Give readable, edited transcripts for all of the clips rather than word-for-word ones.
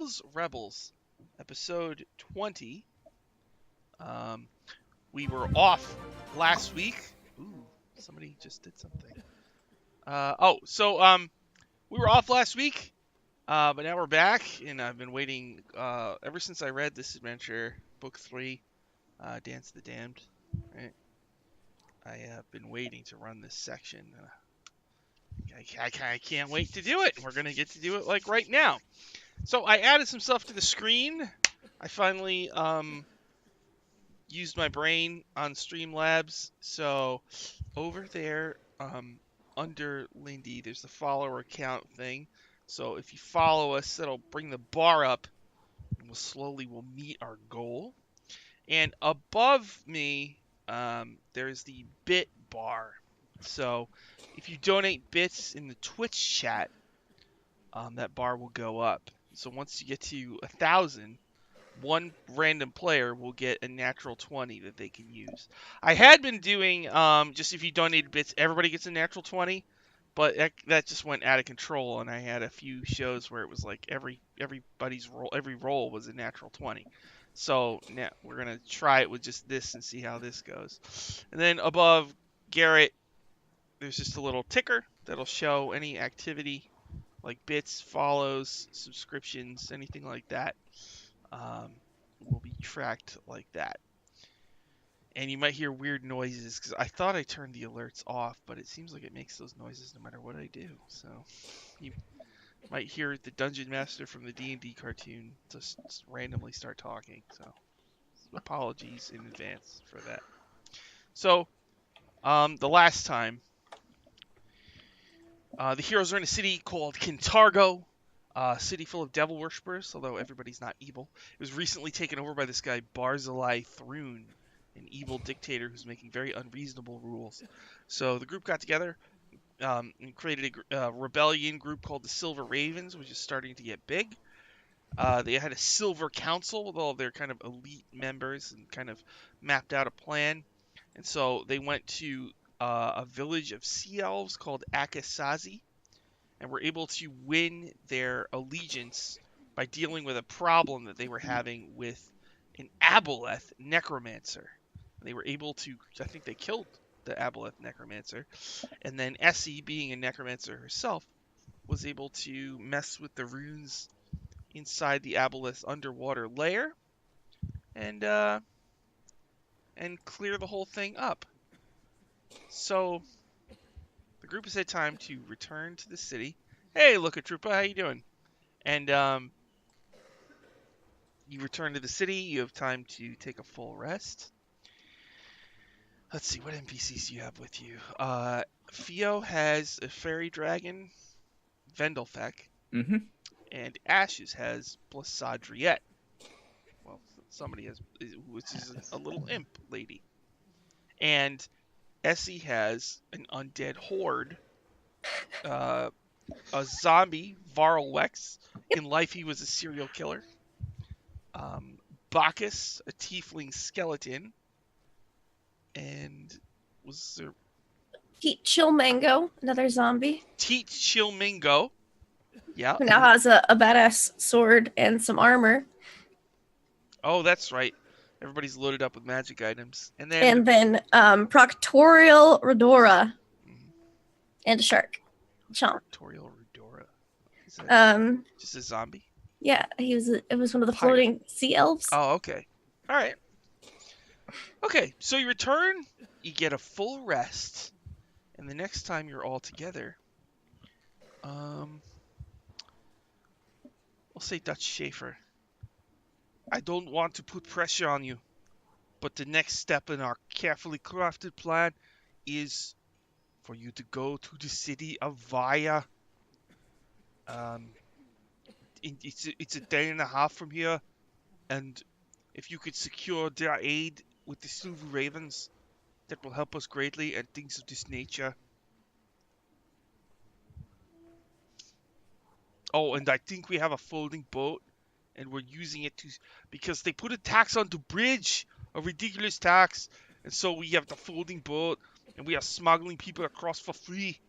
Fools Rebels, episode 20. Um, we were off last week. Ooh, somebody just did something. We were off last week, but now we're back, and I've been waiting ever since I read this adventure, book 3, Dance of the Damned. Right? I have been waiting to run this section. I can't wait to do it. We're gonna get to do it like right now. So I added some stuff to the screen. I finally used my brain on Streamlabs. So over there, under Lindy, there's the follower account thing. So if you follow us, that'll bring the bar up, and we'll meet our goal. And above me, there's the bit bar. So if you donate bits in the Twitch chat, that bar will go up. So once you get to 1,000, one random player will get a natural 20 that they can use. I had been doing just if you donated bits, everybody gets a natural 20, but that just went out of control, and I had a few shows where it was like everybody's roll, every roll was a natural 20. So now we're gonna try it with just this and see how this goes. And then above Garrett, there's just a little ticker that'll show any activity like bits, follows, subscriptions, anything like that. Will be tracked like that. And you might hear weird noises because I thought I turned the alerts off, but it seems like it makes those noises no matter what I do. So you might hear the Dungeon Master from the D&D cartoon just randomly start talking. So apologies in advance for that. So the last time, the heroes are in a city called Kintargo. A city full of devil worshippers, although everybody's not evil. It was recently taken over by this guy Barzillai Thrune, an evil dictator who's making very unreasonable rules. So the group got together and created a rebellion group called the Silver Ravens, which is starting to get big. They had a Silver Council with all of their kind of elite members and kind of mapped out a plan. And so they went to a village of sea elves called Akasazi, and were able to win their allegiance by dealing with a problem that they were having with an Aboleth necromancer. They were able to, I think they killed the Aboleth necromancer, and then Essie, being a necromancer herself, was able to mess with the runes inside the Aboleth's underwater lair and clear the whole thing up. So the group has had time to return to the city. Hey, Looka Troopa, how you doing? And you return to the city. You have time to take a full rest. Let's see, what NPCs do you have with you? Theo has a fairy dragon, Vendelfek, and Ashes has Blasadriette. Well, somebody has, which is a little imp lady. And Essie has an undead horde, a zombie, Varlwex. In life, he was a serial killer. Bacchus, a tiefling skeleton. And was there... Teat Chillmango, another zombie. Teat Chillmingo. Yeah. Who now has a badass sword and some armor. Oh, that's right. Everybody's loaded up with magic items. And then Proctorial Redora. And a shark. Chomp. Proctorial Redora. Is that just a zombie? Yeah, it was one of the floating sea elves. Oh, okay. All right. Okay, so you return, you get a full rest, and the next time you're all together, we'll say Dutch Schaefer. I don't want to put pressure on you, but the next step in our carefully crafted plan is for you to go to the city of Vaya. It's a day and a half from here, and if you could secure their aid with the Silver Ravens, that will help us greatly and things of this nature. Oh, and I think we have a floating boat, and we're using it because they put a tax on the bridge, a ridiculous tax, and so we have the floating boat, and we are smuggling people across for free.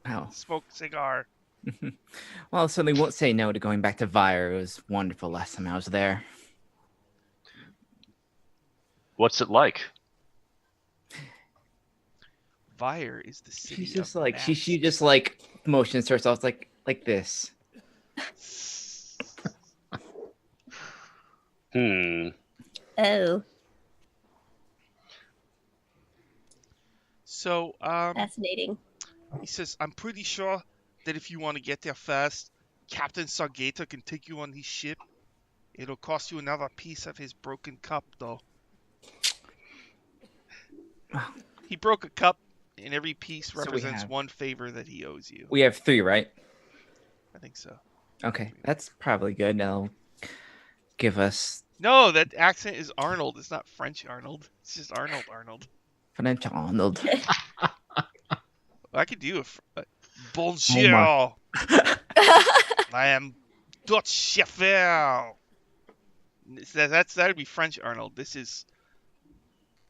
Oh. smoke a cigar. Well, so they won't say no to going back to Vire. It was wonderful last time I was there. What's it like? Vire is the She's city of just like she masks. just like motions herself like this. Hmm. Oh, So, fascinating. he says, I'm pretty sure that if you want to get there fast, Captain Sargata can take you on his ship. It'll cost you another piece of his broken cup, though. He broke a cup, and every piece So we represents have one favor that he owes you. we have 3, right? I think so. Okay, that's probably good. That'll give us No, that accent is Arnold. It's not French Arnold. It's just Arnold Arnold. financial Arnold. I could do a Oh bonjour. my. I am Dutch chauffeur. That'd be French Arnold. This is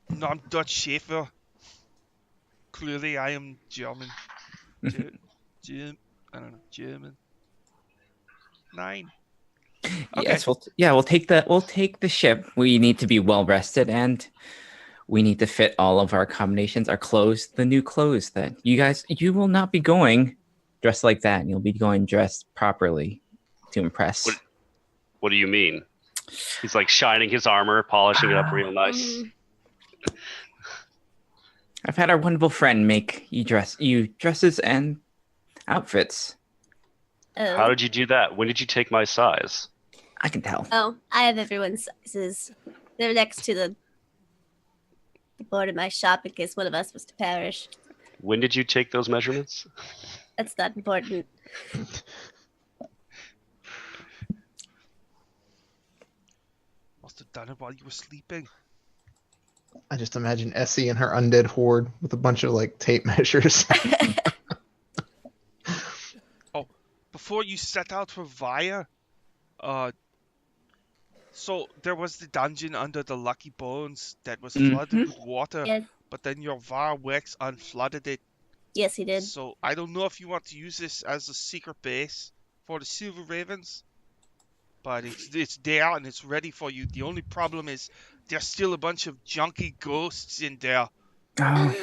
non Dutch chauffeur. Clearly, I am German. I don't know, German. 9. Okay. Yes, we'll take the ship. We need to be well rested, and we need to fit all of our combinations, our clothes, the new clothes that you will not be going dressed like that. You'll be going dressed properly to impress. What do you mean? He's like shining his armor, polishing it up real nice. I've had our wonderful friend make you dresses and outfits. Oh. How did you do that? When did you take my size? I can tell. Oh, I have everyone's sizes. They're next to the board in my shop in case one of us was to perish. When did you take those measurements? That's not important. Must have done it while you were sleeping. I just imagine Essie and her undead horde with a bunch of like tape measures. Before you set out for Vaya, so there was the dungeon under the Lucky Bones that was flooded with water, Yes. but then your Var Wex unflooded it. Yes, he did. So I don't know if you want to use this as a secret base for the Silver Ravens, but it's there and it's ready for you. The only problem is there's still a bunch of junky ghosts in there Oh,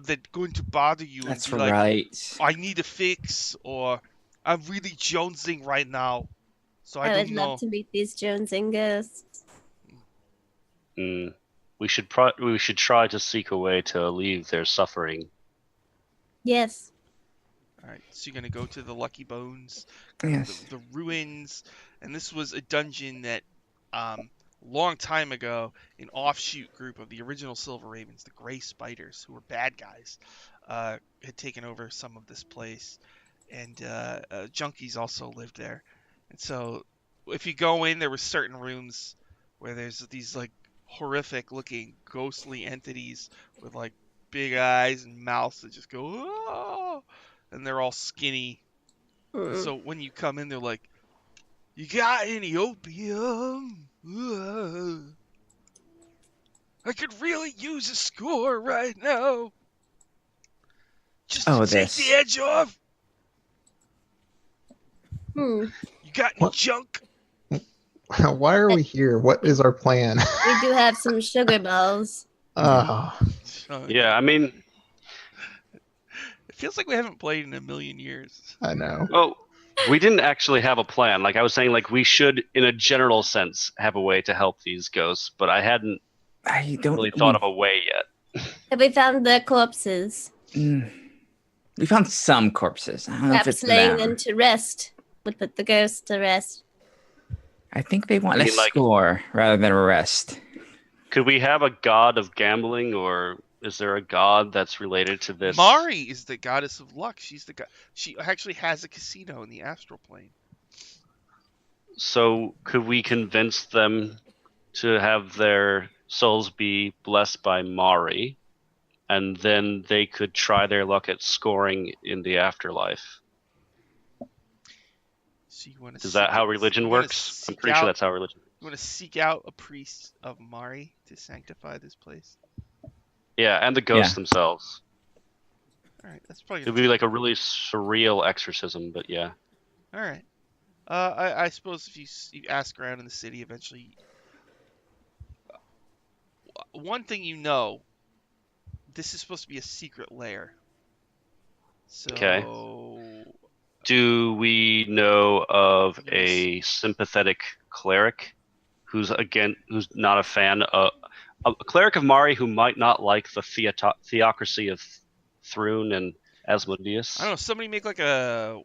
that going to bother you that's and be like, right. I need a fix, or I'm really jonesing right now. So I I don't would know. love to meet these Jonesing ghosts. We should try to seek a way to alleviate their suffering. Yes. All right, so you're gonna go to the Lucky Bones, Yes. the ruins, and this was a dungeon that, long time ago, an offshoot group of the original Silver Ravens, the Gray Spiders, who were bad guys, had taken over some of this place, and junkies also lived there. And so, if you go in, there were certain rooms where there's these like horrific-looking ghostly entities with like big eyes and mouths that just go, oh, and they're all skinny. And so when you come in, they're like, "You got any opium? I could really use a score right now, just to take the edge off. You got any What? junk?" Why are we here? What is our plan? We do have some sugar balls. Yeah, I mean, It feels like we haven't played in a million years. I know. well, we didn't actually have a plan. Like I was saying, like we should, in a general sense, have a way to help these ghosts, but I hadn't really thought of a way yet. Have we found the corpses? We found some corpses. I don't know if it's Perhaps laying them. them to rest would put the ghosts to rest. I think they want I a mean, like- score rather than a rest. Could we have a god of gambling, or is there a god that's related to this? Mari is the goddess of luck. She's the god. She actually has a casino in the astral plane. So could we convince them to have their souls be blessed by Mari, and then they could try their luck at scoring in the afterlife? So you want to? Is that how religion works? I'm pretty sure that's how religion. You want to seek out a priest of Mari to sanctify this place. Yeah, and the ghosts themselves. All right, that's probably It gonna would be take. like a really surreal exorcism, but yeah. All right. I suppose if you ask around in the city, eventually, one thing you know, this is supposed to be a secret lair. Okay. So Do we know of Let me a sympathetic cleric who's not a fan of a cleric of Mari who might not like the theocracy of Thrun and Asmodeus? I don't know. Somebody make like a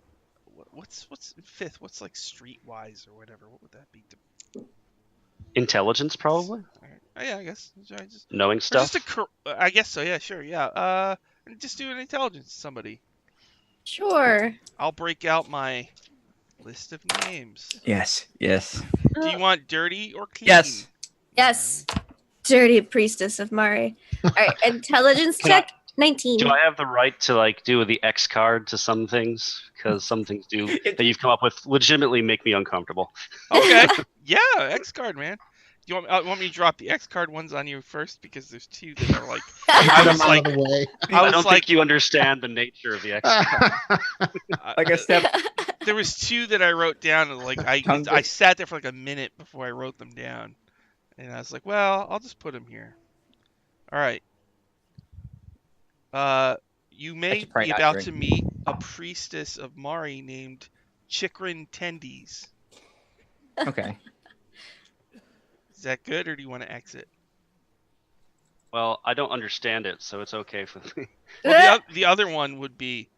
what's fifth? What's like streetwise or whatever? What would that be? Intelligence, probably. All right. Oh, yeah, I guess. I just Knowing or just stuff. I guess so. Yeah, sure. Yeah. Just do an intelligence. Somebody. Sure. I'll break out my list of names. Yes. Yes. Do you want dirty or clean? Yes. Yes. Dirty priestess of Mari. All right. Intelligence Can I- check 19. Do I have the right to like do the X card to some things? Because some things do that you've come up with legitimately make me uncomfortable. Okay. Yeah, X card, man. Do you want me to drop the X card ones on you first because there's two that are like Get was them out like- of the way. I was don't like think you understand the nature of the X card. Like a step. there was two that I wrote down and like Tongue I twister. sat there for like a minute before I wrote them down. And I was like, well, I'll just put them here. All right. You may should probably be not about drink. to meet a priestess of Mari named Chikrin Tendies. Okay. Is that good, or do you want to exit? Well, I don't understand it, so it's okay for me. Well, the other one would be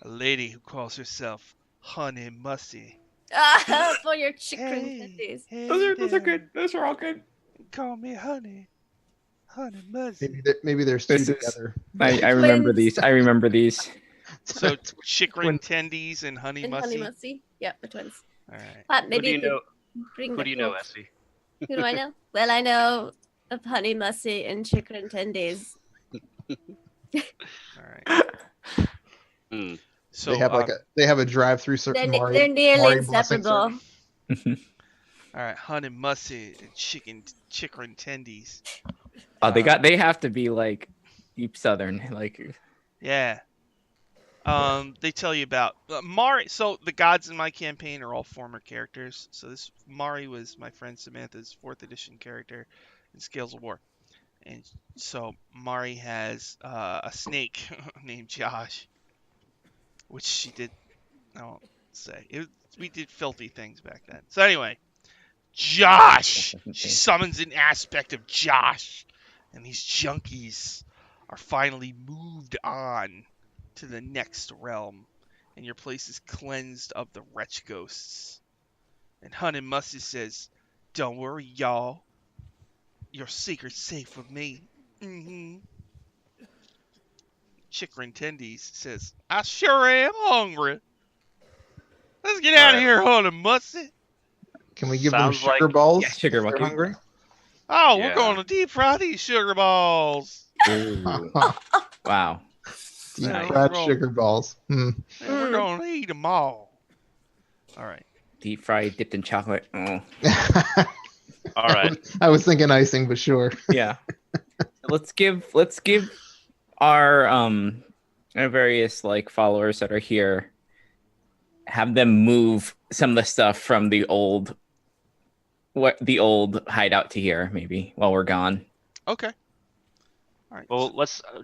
a lady who calls herself Honey Mussy. For your chicken Hey, tendies. hey Those are there, good. Those are all good. Call me Honey Mussy. Maybe there's two This is- together. I remember Twins. these. I remember these. So Chikrin Twin- Tendies and Honey And Mussy. Honey Mussy. Yep, the twins. All right. But Who maybe do you know? bring Who the do you know, folk- Essie? Who do I know? Well, I know of Honey Mussy and chicken tendies. All right. Hmm. So they have they have a drive-through They're, Mari. they're nearly Mari blessing inseparable. service. all right, Honey Mussy and Chikrin Tendies. Oh, they have to be like deep southern, like. Yeah. They tell you about Mari. So the gods in my campaign are all former characters. So this Mari was my friend Samantha's 4th edition character in Scales of War, and so Mari has a snake named Josh, which she did. I won't say it. We did filthy things back then. So anyway, Josh. She summons an aspect of Josh, and these junkies are finally moved on to the next realm, and your place is cleansed of the wretch ghosts. And Honey Mussy says, "Don't worry, y'all. Your secret's safe with me." Mm-hmm. Chikrin Tendies says, "I sure am hungry. Let's get out of Alright. here, Honey Mussy. Can we give them Sounds like- sugar balls? Yeah, sugar if they're monkey. hungry. Oh, Yeah. we're going to deep fry these sugar balls. Ooh. Wow. Deep Nice. fried Roll. sugar balls. And we're going to eat them all." All right. Deep fried, dipped in chocolate. Oh. All right. I was thinking icing, but sure. Yeah. let's give our various like followers that are here, have them move some of the stuff from the old hideout to here maybe while we're gone. Okay. All right. Well,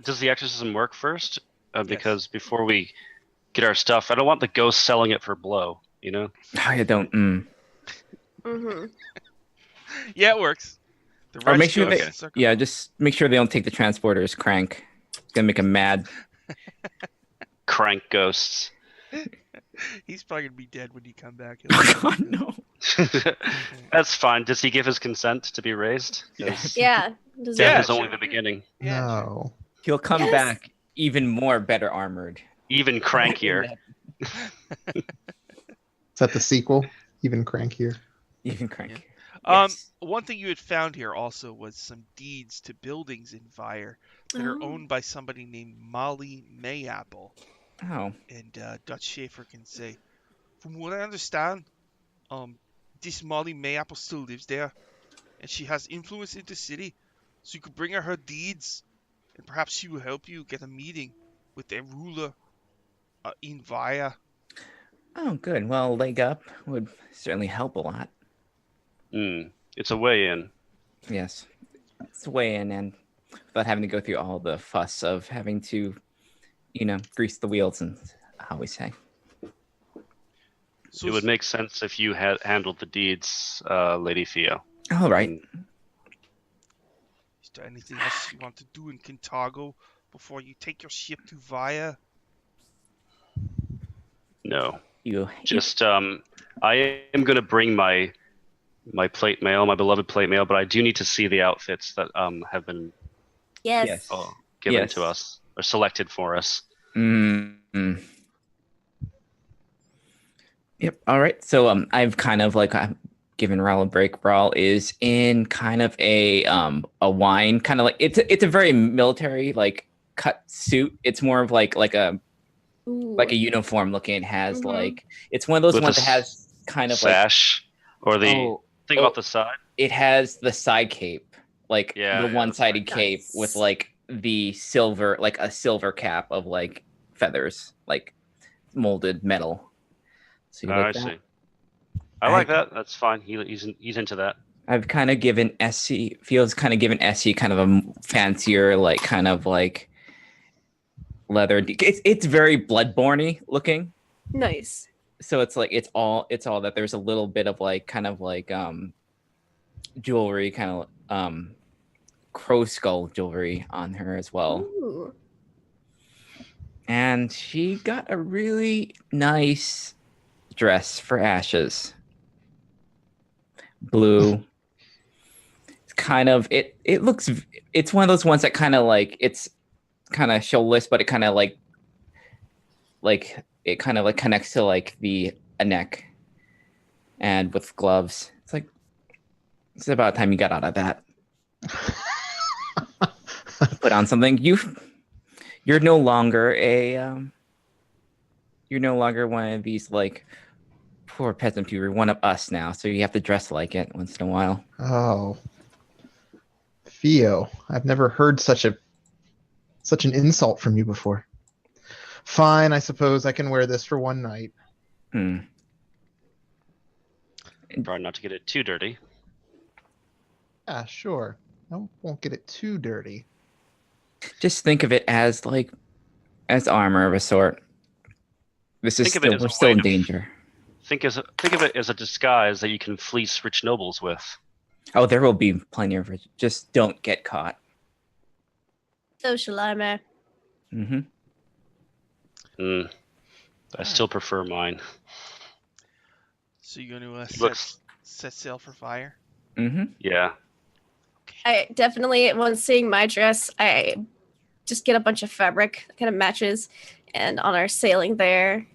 does the exorcism work first? Yes. Because before we get our stuff, I don't want the ghost selling it for blow. You know. I don't. Mm-hmm. Yeah, it works. The Or make wretch sure goes they, in circle. yeah, just make sure they don't take the transporters crank. It's gonna make them mad. Crank ghosts. He's probably gonna be dead when you come back. He'll- Oh no. That's fine. Does he give his consent to be raised? 'Cause Yeah. Does Yeah, Death is it- only sure. the beginning. Yeah. No. He'll come Yes. back even more better armored. Even crankier. Is that the sequel? Even crankier. Even crank. One thing you had found here also was some deeds to buildings in Vire that are Oh. owned by somebody named Molly Mayapple. Oh. And Dutch Schaefer can say, from what I understand, this Molly Mayapple still lives there, and she has influence in the city, so you could bring her deeds, and perhaps she will help you get a meeting. with their ruler in Vire. Oh, good. Well, leg up would certainly help a lot. It's a way in. Yes, it's a way in, and without having to go through all the fuss of having to, grease the wheels, and I always say. So It would make sense if you had handled the deeds, Lady Theo. All right. Is there anything else you want to do in Kintargo before you take your ship to Vire? No. You Just I am going to bring my plate mail, my beloved plate mail, but I do need to see the outfits that have been Yes. given Yes. to us or selected for us. Yep. All right. So I've kind of like given Raul a break. Raul is in kind of a wine kind of like it's a very military like cut suit. It's more of like a uniform looking. It has like it's one of those With ones a that has kind of sash or the thing about the side. It has the side cape, like Yeah, the yeah, one-sided that's cape nice. with like the silver, like a silver cap of like feathers, like molded metal. So you I like that? see. I like that. That's fine. He's into that. I've kind of given Essie feels kind of given Essie kind of a fancier, like kind of like leather. It's very bloodborne-y looking. Nice. So it's like it's all that there's a little bit of like kind of like jewelry, kind of crow skull jewelry on her as well. Ooh. And she got a really nice dress for Ashes. Blue. It's kind of it looks it's one of those ones that kind of like it's kind of shoulders, but it kind of like it kind of like connects to like a neck, and with gloves. It's like it's about time you got out of that. Put on something. You're no longer you're no longer one of these like poor peasant people. You're one of us now, so you have to dress like it once in a while. Oh, Theo, I've never heard such an insult from you before. Fine, I suppose I can wear this for one night. Try not to get it too dirty. Yeah, sure. I won't get it too dirty. Just think of it as like as armor of a sort. This is Think of it still as we're a still way in to- danger. Think of it as a disguise that you can fleece rich nobles with. Oh, there will be plenty of it. Just don't get caught. Social armor. Mm-hmm. I still prefer mine. So you're going to Looks- set sail for Vire? Mm-hmm. Yeah. I definitely, when seeing my dress, I just get a bunch of fabric that kind of matches, and on our sailing there,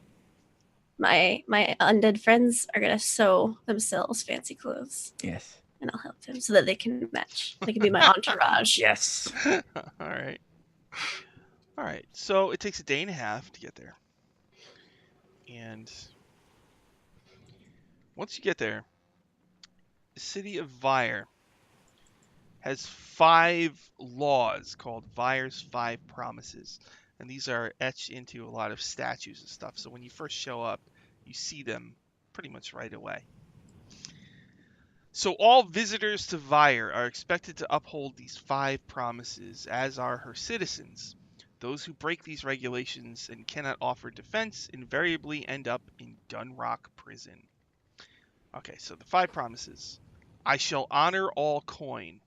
my undead friends are gonna sew themselves fancy clothes, Yes. and I'll help them so that they can match. They can be my entourage. Yes. All right. So it takes a day and a half to get there. And once you get there, the city of Vire has 5 laws called Vire's 5 Promises. And these are etched into a lot of statues and stuff. So when you first show up, you see them pretty much right away. So all visitors to Vire are expected to uphold these 5 promises, as are her citizens. Those who break these regulations and cannot offer defense invariably end up in Dunrock Prison. Okay, so the 5 promises. I shall honor all coin.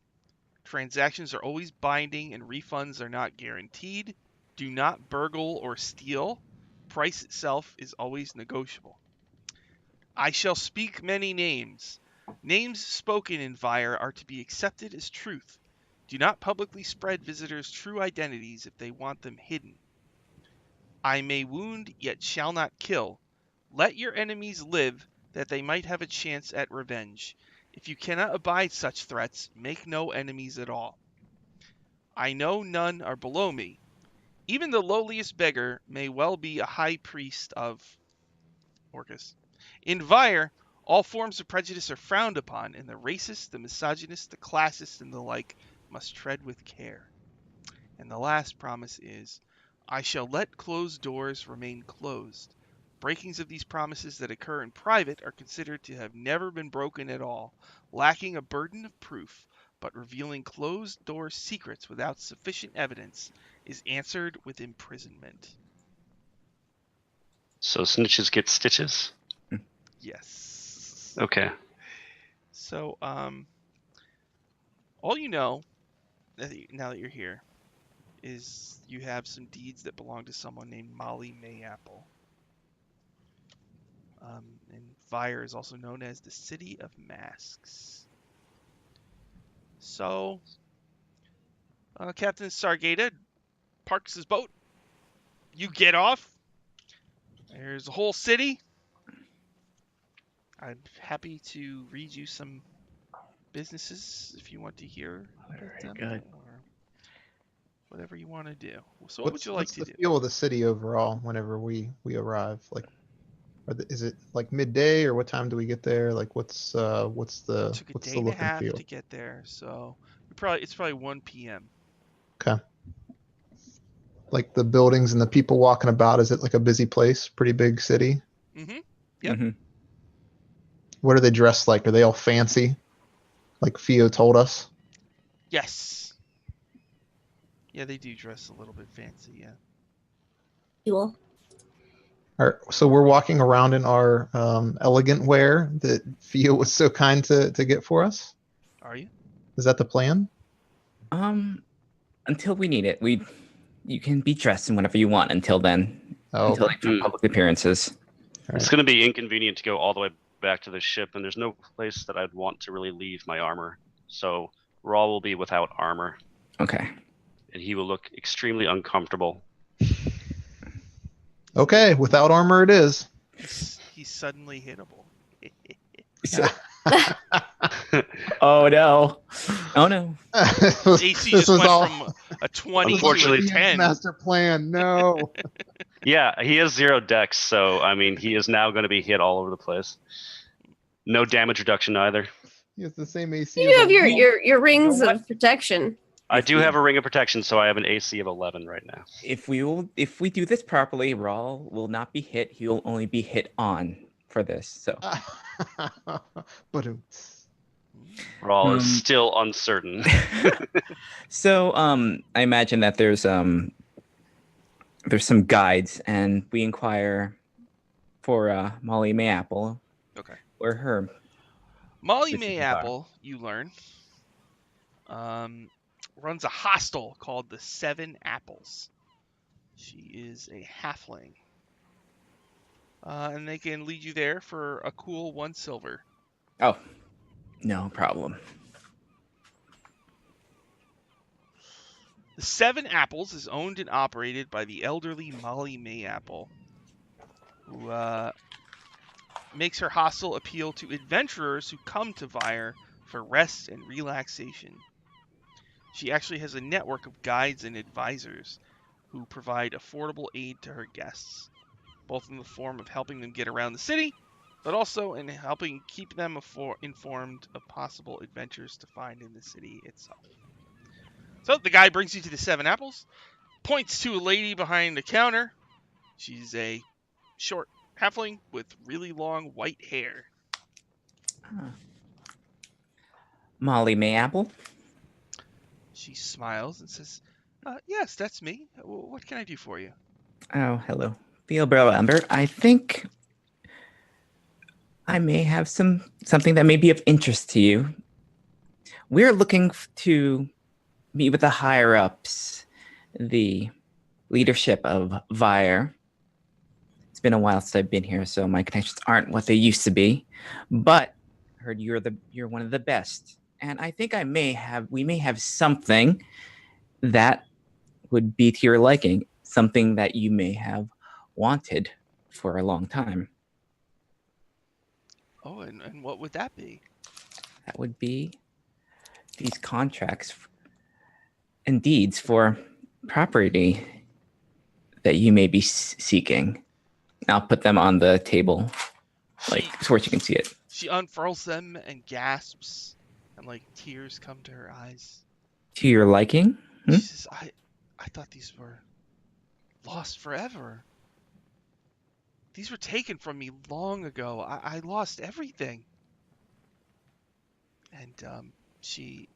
Transactions are always binding and refunds are not guaranteed. Do not burgle or steal. Price itself is always negotiable. I shall speak many names. Names spoken in Vire are to be accepted as truth. Do not publicly spread visitors' true identities if they want them hidden. I may wound, yet shall not kill. Let your enemies live, that they might have a chance at revenge. If you cannot abide such threats, make no enemies at all. I know none are below me. Even the lowliest beggar may well be a high priest of Orcus. In Vire, all forms of prejudice are frowned upon, and the racist, the misogynist, the classist, and the like must tread with care. And the last promise is, I shall let closed doors remain closed. Breakings of these promises that occur in private are considered to have never been broken at all, lacking a burden of proof, but revealing closed door secrets without sufficient evidence is answered with imprisonment. So snitches get stitches? Yes. Okay. So, all you know, now that you're here, is you have some deeds that belong to someone named Molly Mayapple. And Vire is also known as the City of Masks. So, Captain Sargata parks his boat. You get off. There's a whole city. I'm happy to read you some businesses if you want to hear about them, good. or whatever you want to do. So, what would you like What's to the do? feel of the city overall whenever we arrive? Like, is it like midday, or what time do we get there? Like, what's It the took a day and a look and half feel? to get there, so it's probably 1 p.m. Okay. Like the buildings and the people walking about, is it like a busy place? Pretty big city? Mm-hmm. Yep. Mhm. What are they dressed like? Are they all fancy? Like Theo told us? Yes. Yeah, they do dress a little bit fancy, yeah. Cool. So we're walking around in our elegant wear that Theo was so kind to get for us? Are you? Is that the plan? Until we need it, you can be dressed in whatever you want until then. Oh, Until okay. like for public appearances. All It's right. going to be inconvenient to go all the way back to the ship, and there's no place that I'd want to really leave my armor. So Raw will be without armor, Okay. and he will look extremely uncomfortable. Okay, without armor it is. He's suddenly hittable. So, oh no. Oh no. AC just went from a 20 to a Unfortunately- 10. Master plan. No. Yeah, he has 0 dex, so I mean, he is now going to be hit all over the place. No damage reduction either. He has the same AC. You as have a your, wolf. your rings what? of protection. I If do we- have a ring of protection, so I have an AC of 11 right now. If we do this properly, Rawl will not be hit. He will only be hit on for this. So But Rawl is Hmm. still uncertain. so I imagine that there's some guides, and we inquire for Molly Mayapple Okay. or her. Molly This is Mayapple, you learn, runs a hostel called the Seven Apples. She is a halfling. And they can lead you there for a cool 1 silver. Oh, no problem. The Seven Apples is owned and operated by the elderly Molly Mayapple, who makes her hostel appeal to adventurers who come to Vire for rest and relaxation. She actually has a network of guides and advisors who provide affordable aid to her guests, both in the form of helping them get around the city, but also in helping keep them informed of possible adventures to find in the city itself. So the guy brings you to the Seven Apples, points to a lady behind the counter. She's a short halfling with really long white hair. Molly Mayapple. She smiles and says, yes, that's me. What can I do for you? Oh, hello. Theobro Amber. I think I may have something that may be of interest to you. We're looking to meet with the higher ups, the leadership of Vire. It's been a while since I've been here, so my connections aren't what they used to be. But I heard you're one of the best, and I think we may have something that would be to your liking, something that you may have wanted for a long time. Oh, and what would that be? That would be these contracts and deeds for property that you may be seeking. I'll put them on the table, like so where you can see it. She unfurls them and gasps, and like tears come to her eyes. To your liking? She says, I thought these were lost forever. These were taken from me long ago. I lost everything. And she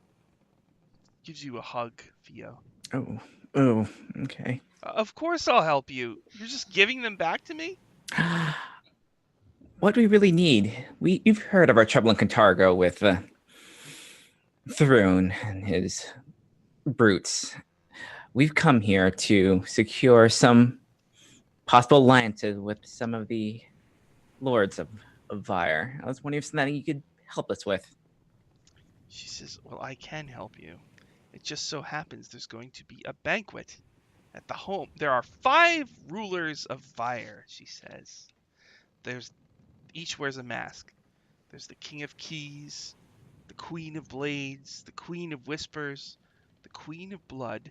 gives you a hug, Theo. Oh, oh, okay. Of course I'll help you. You're just giving them back to me? What do we really need? You've heard of our trouble in Cantargo with Thrune and his brutes. We've come here to secure some possible alliances with some of the lords of Vire. I was wondering if something you could help us with. She says, well, I can help you. It just so happens there's going to be a banquet at the home. There are 5 rulers of Vire, she says. Each wears a mask. There's the King of Keys, the Queen of Blades, the Queen of Whispers, the Queen of Blood,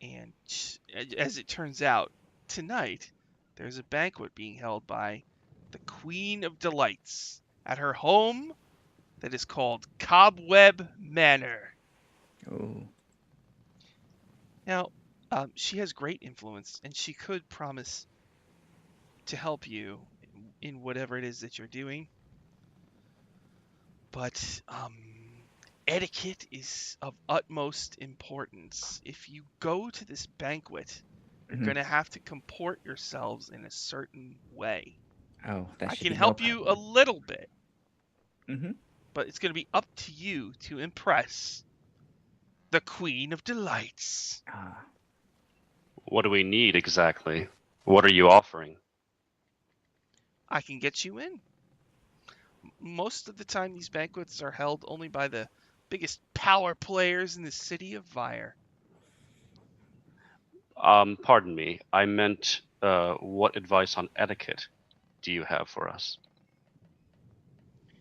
and as it turns out, tonight there's a banquet being held by the Queen of Delights at her home that is called Cobweb Manor. Oh, Now, she has great influence, and she could promise to help you in whatever it is that you're doing. But etiquette is of utmost importance. If you go to this banquet, you're going to have to comport yourselves in a certain way. oh, that I should can be help no you a problem. little bit, Mm-hmm. but it's going to be up to you to impress the Queen of Delights. Ah, What do we need exactly? What are you offering? I can get you in. Most of the time, these banquets are held only by the biggest power players in the city of Vire. Pardon me. I meant, what advice on etiquette do you have for us?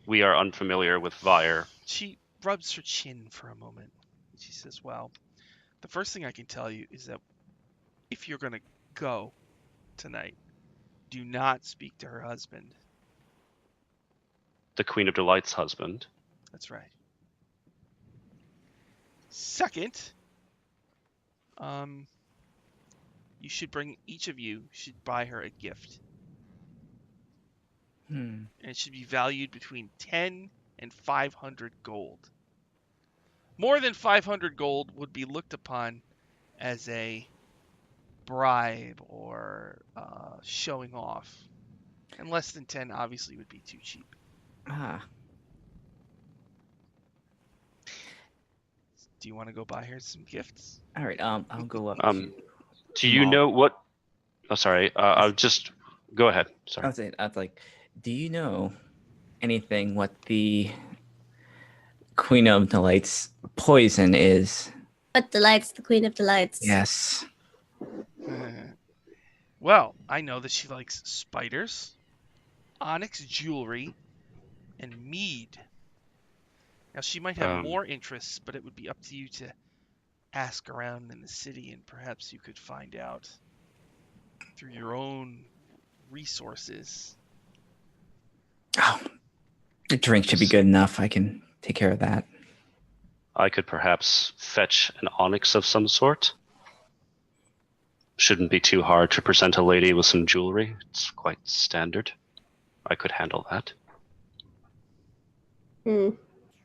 We are unfamiliar with Vire. She rubs her chin for a moment. She says, well, the first thing I can tell you is that if you're going to go tonight, do not speak to her husband. The Queen of Delight's husband. That's right. Second, each of you should buy her a gift. And it should be valued between 10 and 500 gold. More than 500 gold would be looked upon as a bribe or showing off. And less than 10 obviously would be too cheap. Ah. Do you want to go buy her some gifts? All right. I'll go up Um, to. Do you Jamal. know what? Oh, sorry. I'll just go ahead. Sorry. I was like, do you know anything what the Queen of Delight's poison is? But Delights, the Queen of Delights. Yes. Well, I know that she likes spiders, onyx jewelry, and mead. Now, she might have more interests, but it would be up to you to ask around in the city, and perhaps you could find out through your own resources. Oh, the drink should be good enough. I can take care of that. I could perhaps fetch an onyx of some sort. Shouldn't be too hard to present a lady with some jewelry. It's quite standard. I could handle that.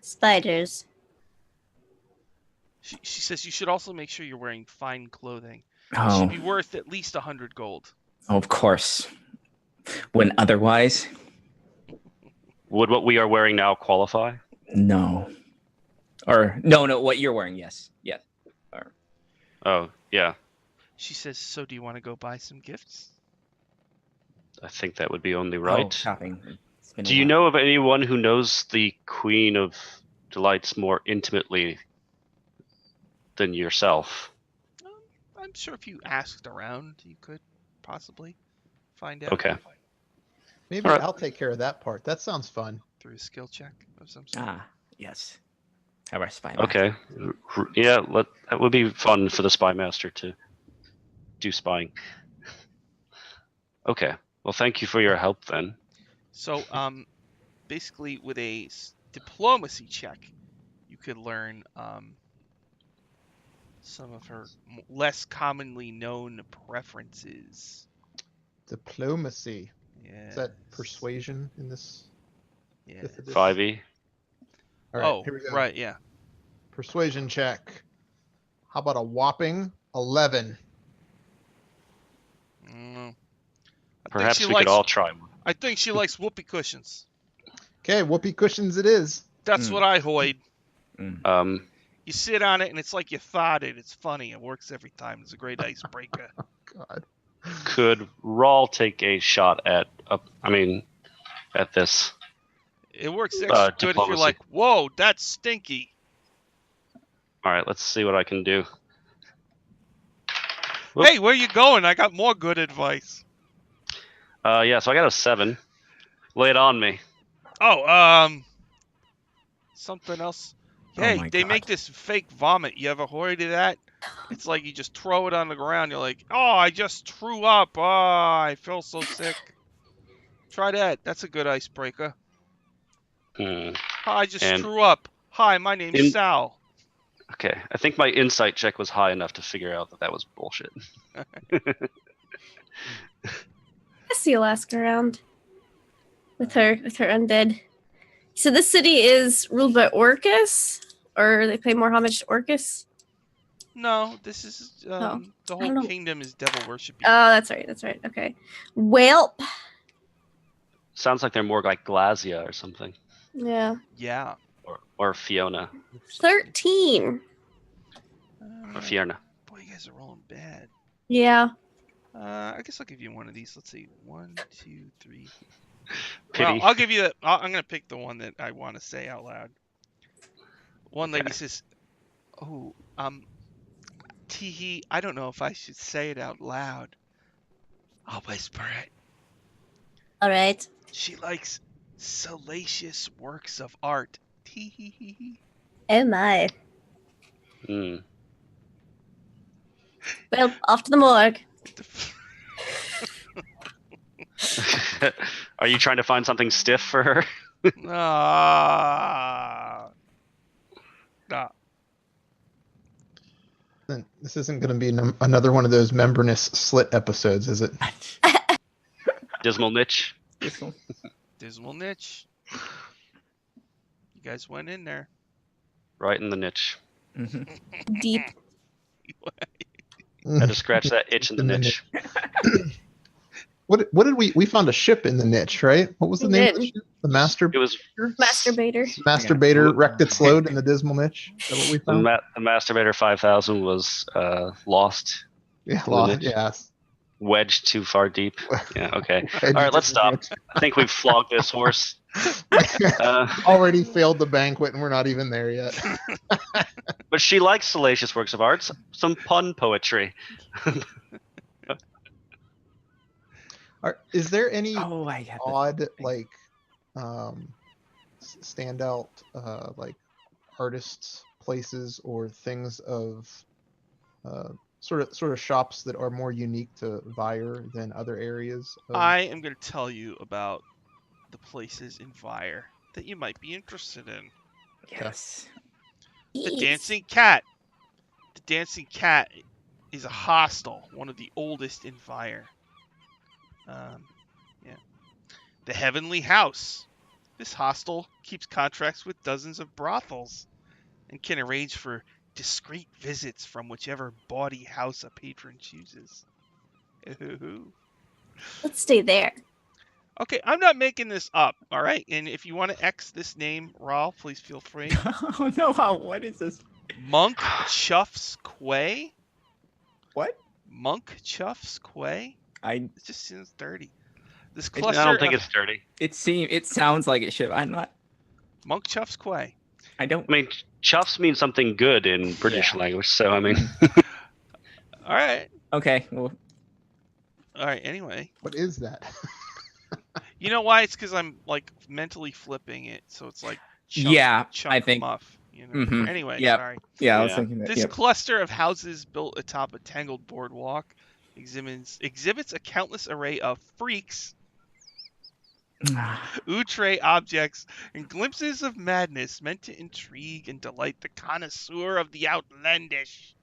Spiders. She says you should also make sure you're wearing fine clothing. It Oh, should be worth at least 100 gold. of course. When otherwise, Would what we are wearing now qualify? no. Or no. What you're wearing, yes. Oh, yeah. She says, so do you want to go buy some gifts? I think that would be only Oh, right. shopping. It's been a Do you while. know of anyone who knows the Queen of Delights more intimately than yourself? I'm sure if you asked around, you could possibly find out. Okay. Maybe Alright. I'll take care of that part. That sounds fun. Through a skill check of some sort. Ah, yes. Have our spy. Okay. Yeah, that would be fun for the spy master to do spying. Okay. Well, thank you for your help then. So, basically, with a diplomacy check, you could learn some of her less commonly known preferences. Diplomacy. Yeah. Is that persuasion in this Yeah. 5th edition? 5e. All right, Oh, here we go. right, yeah. Persuasion check. How about a whopping 11? Mm. Perhaps we could all try one. I think she likes whoopee cushions. Okay, whoopee cushions it is. That's what I hoid. You sit on it and it's like you thought it. It's funny. It works every time. It's a great icebreaker. God. Could Rawl take a shot at this? It works extra good if you're diplomacy. like, whoa, that's stinky. All right, let's see what I can do. Whoop. Hey, where you going? I got more good advice. Yeah, so I got a 7. Lay it on me. Oh, something else. Oh Hey, my they God. make this fake vomit. You ever heard of that? It's like you just throw it on the ground. You're like, oh, I just threw up. Oh, I feel so sick. Try that. That's a good icebreaker. Hmm. I just And threw up. Hi, my name's Sal. Okay, I think my insight check was high enough to figure out that was bullshit. Cassie'll ask around with her undead. So this city is ruled by Orcus, or they pay more homage to Orcus? No, this is the I don't whole know. kingdom is devil worshiping. Oh, that's right. That's right. Okay. Welp. Sounds like they're more like Glazia or something, Yeah. Yeah. or Fiona, 13. or Fiona. Boy, you guys are rolling bad. Yeah. I guess I'll give you one of these. Let's see. 1, 2, 3. Pity. Well, I'll give you that. I'm gonna pick the one that I want to say out loud. One lady says, "Oh, teehee. I don't know if I should say it out loud. I'll whisper it. All right. She likes salacious works of art. Teehee. Oh my. Hmm. Well, off to the morgue. Are you trying to find something stiff for her? Nah. This isn't going to be another one of those membranous slit episodes, is it? Dismal niche. Dismal niche. You guys went in there. Right in the niche. Deep. Had to scratch that itch in the niche. What did we found a ship in the niche, right? What was the We name did. of the ship? The Master It was Masturbator. Masturbator wrecked its load in the dismal niche. Is that what we the, found? the Masturbator 5000 was lost, Yeah, the niche. yeah. wedged too far deep. Yeah, okay. All right, let's stop. I think we've flogged this horse. Already failed the banquet, and we're not even there yet. But she likes salacious works of art, some pun poetry. Is there any I get odd standout like artists, places, or things of sort of shops that are more unique to Vire than other areas? I am going to tell you about the places in Vire that you might be interested in. Yes. The Dancing Cat. The Dancing Cat is a hostel, one of the oldest in Vire. Yeah. The Heavenly House. This hostel keeps contracts with dozens of brothels and can arrange for discreet visits from whichever bawdy house a patron chooses. Ooh. Let's stay there. Okay, I'm not making this up, all right? And if you want to X this name, Raul, please feel free. Oh no! What is this? Monk Chuff's Quay? What? Monk Chuff's Quay? I. It just seems dirty. This I cluster don't think of it's dirty. It sounds like it should. I'm not. Monk Chuff's Quay. I don't. I mean, chuffs means something good in British language, so I mean. All right. Okay. Well. All right, anyway. What is that? You know why? It's because I'm like mentally flipping it, so it's like Yeah, chunk I think- muff. You know? Mhm. Anyway, Yep. sorry. Yeah, I was Yeah. thinking that. This Yep. cluster of houses built atop a tangled boardwalk exhibits a countless array of freaks, outre objects, and glimpses of madness meant to intrigue and delight the connoisseur of the outlandish.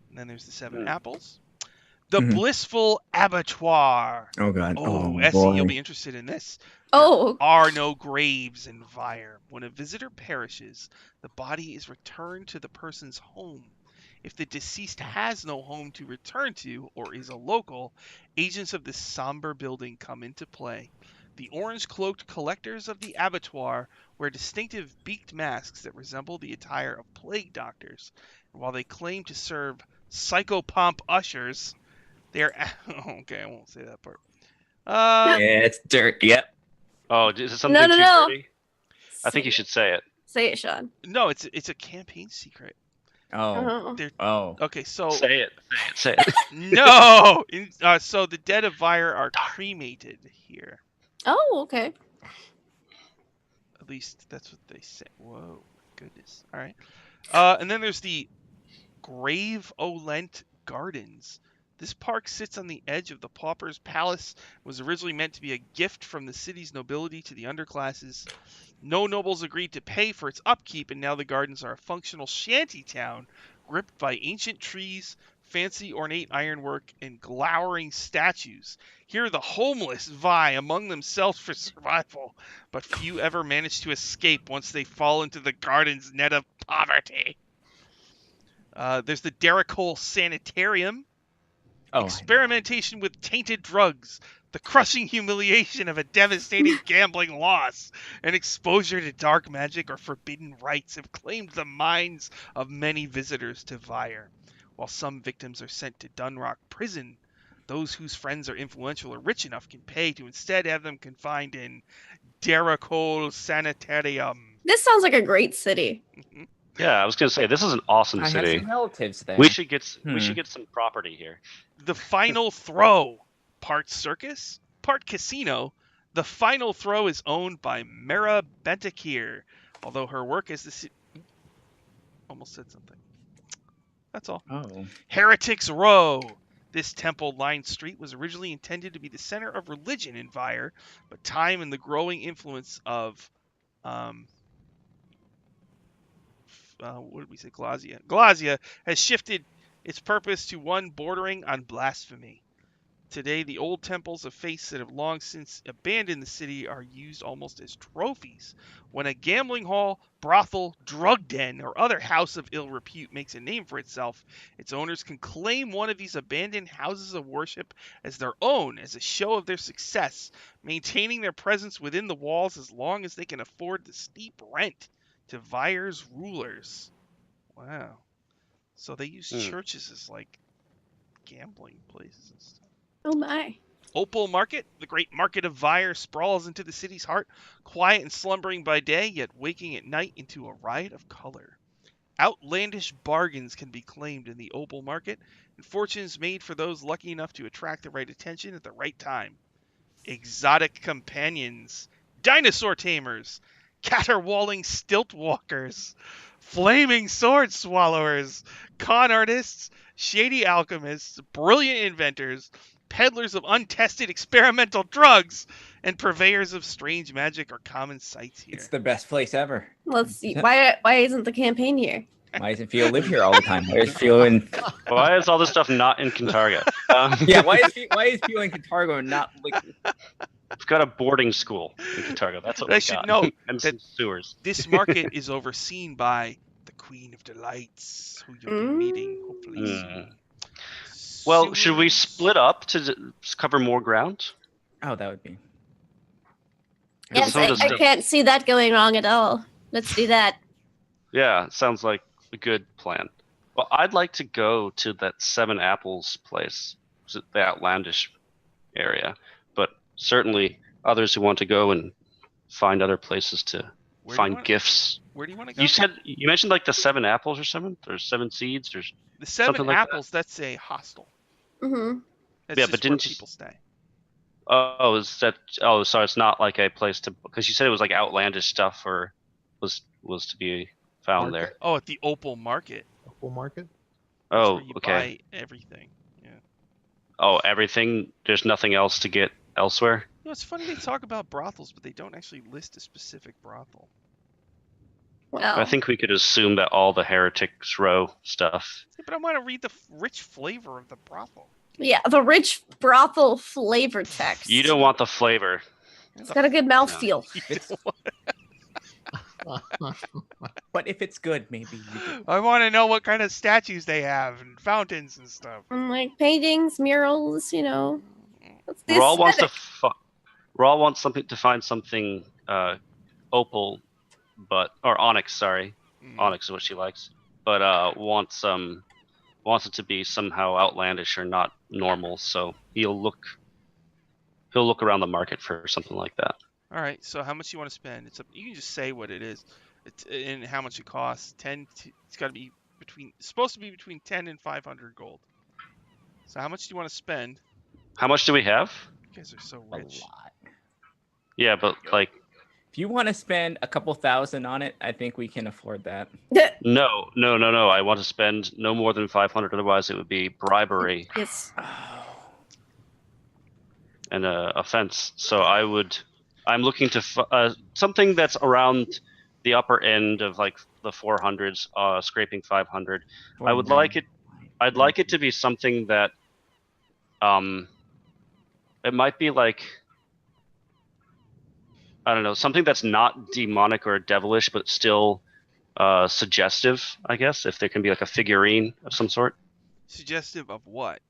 And then there's the 7 Hmm. apples. The Mhm. blissful abattoir. Oh god. Oh, Oh Essie, boy. you'll be interested in this. Oh, Are no graves in Vire. When a visitor perishes, the body is returned to the person's home. If the deceased has no home to return to or is a local, agents of this somber building come into play. The orange-cloaked collectors of the abattoir wear distinctive beaked masks that resemble the attire of plague doctors. And while they claim to serve psychopomp ushers, they are okay. I won't say that part. Yeah, it's dirt. Yep. Oh, is it no, something no, too no. dirty? I think you should say it. Say it, Sean. No, it's a campaign secret. Oh. Oh. They're Oh. okay. So Say it. Say it. Say it. no. So the dead of Vire are cremated here. Oh, okay. At least that's what they say. Whoa, goodness. All right. And then there's the Grave Olent Gardens. This park sits on the edge of the Pauper's Palace. Was originally meant to be a gift from the city's nobility to the underclasses. No nobles agreed to pay for its upkeep, and now the gardens are a functional shanty town, gripped by ancient trees, fancy ornate ironwork, and glowering statues. Here the homeless vie among themselves for survival, but few ever manage to escape once they fall into the garden's net of poverty. There's the Derrick Sanitarium. Oh. Experimentation with tainted drugs, the crushing humiliation of a devastating gambling loss, and exposure to dark magic or forbidden rites have claimed the minds of many visitors to Vire. While some victims are sent to Dunrock Prison, those whose friends are influential or rich enough can pay to instead have them confined in Derrick Sanitarium. This sounds like a great city. Yeah, I was gonna say this is an awesome I have city. some relatives there. We should get some property here. The Final Throw, part circus, part casino. The Final Throw is owned by Mera Bentakir, although her work as the almost said something. That's all. Oh. Heretics Row. This temple-lined street was originally intended to be the center of religion in Vire, but time and the growing influence of what did we say? Glazia has shifted its purpose to one bordering on blasphemy. Today, the old temples of faiths that have long since abandoned the city are used almost as trophies. When a gambling hall, brothel, drug den, or other house of ill repute makes a name for itself, its owners can claim one of these abandoned houses of worship as their own as a show of their success, maintaining their presence within the walls as long as they can afford the steep rent to Vire's rulers. Wow. So they use churches as like gambling places and stuff. Oh my. Opal Market, the great market of Vire, sprawls into the city's heart, quiet and slumbering by day, yet waking at night into a riot of color. Outlandish bargains can be claimed in the Opal Market, and fortunes made for those lucky enough to attract the right attention at the right time. Exotic companions, dinosaur tamers, caterwauling stilt walkers, flaming sword swallowers, con artists, shady alchemists, brilliant inventors, peddlers of untested experimental drugs, and purveyors of strange magic are common sights here. It's the best place ever. Let's see. Why isn't the campaign here? Why doesn't Theo live here all the time? Why is Theo in? Why is all this stuff not in Cantarga? Yeah. Why is Theo in Catargo and not like? We've got a boarding school in Cantarga. That's what I we should got. note And some sewers. This market is overseen by the Queen of Delights, who you'll be meeting hopefully soon. Well, should we Sewers. split up to cover more ground? Oh, that would be. Yes, some of the I stuff- can't see that going wrong at all. Let's do that. Yeah, sounds like a good plan. Well, I'd like to go to that Seven Apples place, the outlandish area, but certainly others who want to go and find other places to Where do you find wanna- gifts. Where do you want to go? You mentioned like the 7 apples or something, or 7 seeds, or The Seven something like that. Apples, that's a hostel. Mm-hmm. That's Yeah, just but where didn't you- people stay. oh, sorry, it's not like a place to, because you said it was like outlandish stuff, or was to be found there. Oh, at the Opal Market. Opal Market. That's Oh, where you okay. buy everything. Yeah. Oh, everything. There's nothing else to get elsewhere. You know, it's funny they talk about brothels, but they don't actually list a specific brothel. Well, I think we could assume that all the heretics row stuff. Yeah, but I want to read the rich flavor of the brothel. yeah, the rich brothel flavor text. You don't want the flavor. It's got a good mouthfeel. But if it's good, maybe you do. I want to know what kind of statues they have and fountains and stuff. And, like paintings, murals, you know. What's the Raw wants to aesthetic? Raw wants something to find something opal, or onyx. Sorry, onyx is what she likes, but wants it to be somehow outlandish or not normal. So he'll look around the market for something like that. All right. So how much you want to spend? It's you can just say what it is. It's and how much it costs. It's got to be supposed to be between 10 and 500 gold. So how much do you want to spend? How much do we have? You guys are so A rich. lot. Yeah, but like If you want to spend a couple thousand on it, I think we can afford that. no. I want to spend no more than 500. Otherwise, it would be bribery Yes. and offense. So I'm looking to something that's around the upper end of like the 400s, scraping 500. I would like it. I'd like it to be something that, it might be like, I don't know, something that's not demonic or devilish, but still suggestive. I guess if there can be like a figurine of some sort. Suggestive of what?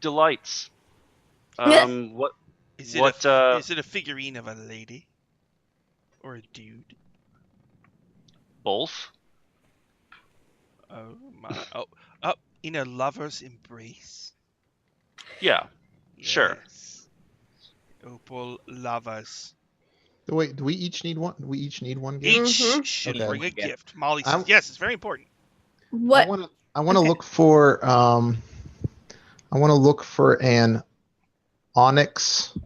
Delights. Yeah. What? Is it What? is it a figurine of a lady or a dude? Both. Oh my! Oh, in a lover's embrace. Yeah. Sure. Yes. Opal lovers. Wait, do we each need one? We each need one gift. Each Mhm. should Okay. bring a One gift. gift. Molly says I'm- yes. It's very important. What? I want to Okay. look for an onyx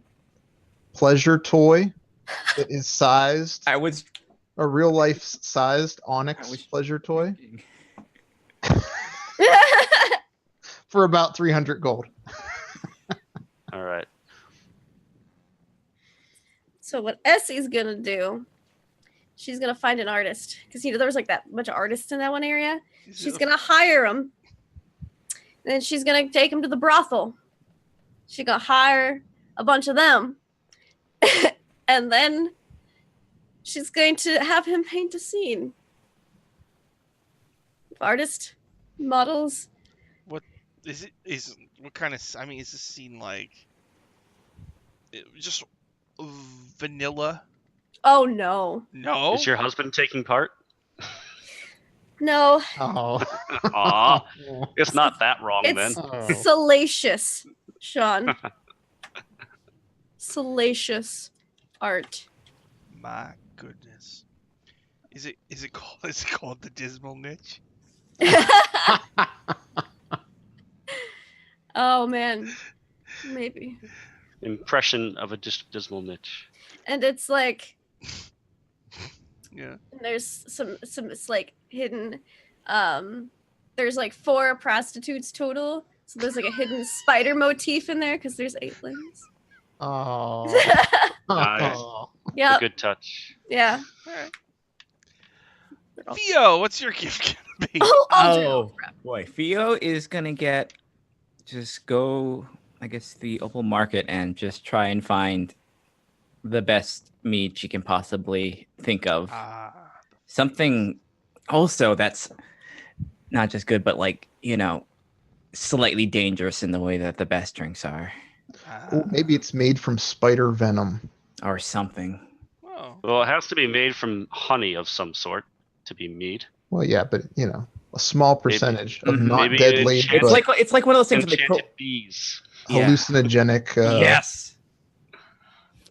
pleasure toy that is sized I was a real life sized onyx was pleasure toy for about 300 gold. All right. So what Essie's gonna do? She's gonna find an artist because there was like that bunch of artists in that one area. She's gonna hire them, and then she's gonna take them to the brothel. She's gonna hire a bunch of them, and then she's going to have him paint a scene. Artist, models. Is what kind of? I mean, is this scene like just vanilla? Oh no, No. Is your husband taking part? no, Oh. Aw, it's not that wrong it's then. Oh. salacious, Sean. Salacious art. My goodness. Is it called the dismal niche? Oh man, maybe. Impression of a dismal niche. And it's like Yeah. there's some it's like hidden. There's like 4 prostitutes total. So there's like a hidden spider motif in there because there's 8 limbs. Oh. Nice. Oh. A Yeah, good touch. yeah. All right. Theo, what's your gift gonna be? Oh, I'll do. Oh boy, Theo is gonna just go, I guess, the Opal Market and just try and find the best meat she can possibly think of. Something also that's not just good, but like, slightly dangerous in the way that the best drinks are, Oh, maybe it's made from spider venom. or something. Oh. Well, it has to be made from honey of some sort to be mead. Well, yeah, but a small percentage of Mhm. not Maybe deadly, enchanted- but It's like one of those things that Enchanted bees. Yeah. hallucinogenic.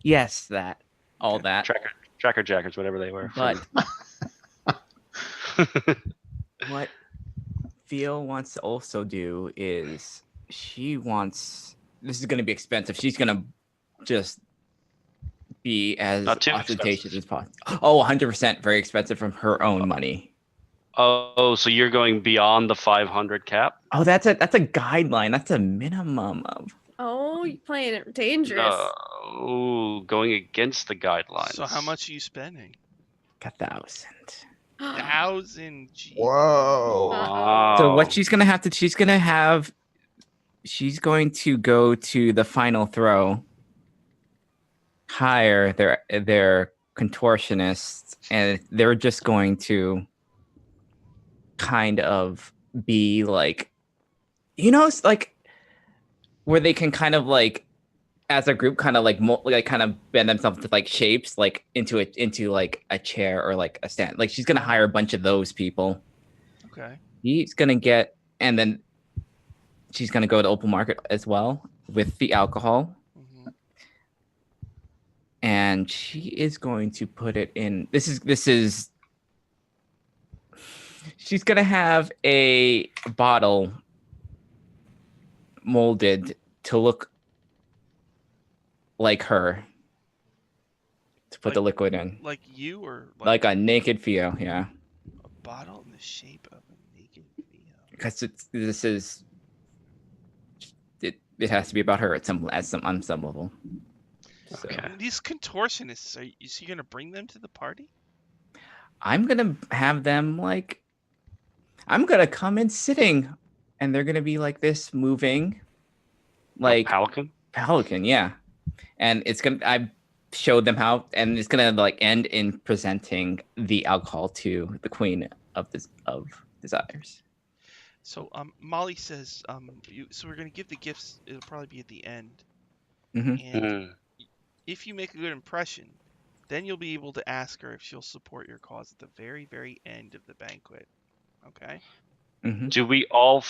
Yes, that. All that. Tracker jackets, whatever they were. But what Theo wants to also do is this is going to be expensive. She's going to just be as Not too ostentatious expensive. as possible. Oh, 100% very expensive from her own money. Oh, so you're going beyond the 500 cap? Oh, that's a guideline. That's a minimum of. Oh, you playing it dangerous. Going against the guidelines. So how much are you spending? 1,000. 1,000 G. Whoa. Wow. So what she's going to go to the final throw, hire their contortionists, and they're just going to kind of be like, it's like where they can kind of like as a group kind of like kind of bend themselves to like shapes like into like a chair or like a stand. Like she's gonna hire a bunch of those people. Okay. He's gonna get, and then she's gonna go to open market as well with the alcohol, Mhm. and she is going to put it in. This is. She's gonna have a bottle molded to look like her, to put the liquid in, Like you or like a naked Theo, yeah. a bottle in the shape of a naked Theo? Because it has to be about her on some level. So Okay. These contortionists, is he gonna bring them to the party? I'm gonna have them like, I'm gonna come in sitting, and they're gonna be like this moving, like Pelican? yeah. And I showed them how, and it's gonna like end in presenting the alcohol to the Queen of Desires. So Molly says so we're gonna give the gifts. It'll probably be at the end, Mhm. and Mm. if you make a good impression, then you'll be able to ask her if she'll support your cause at the very, very end of the banquet. Okay. Mhm. Do we all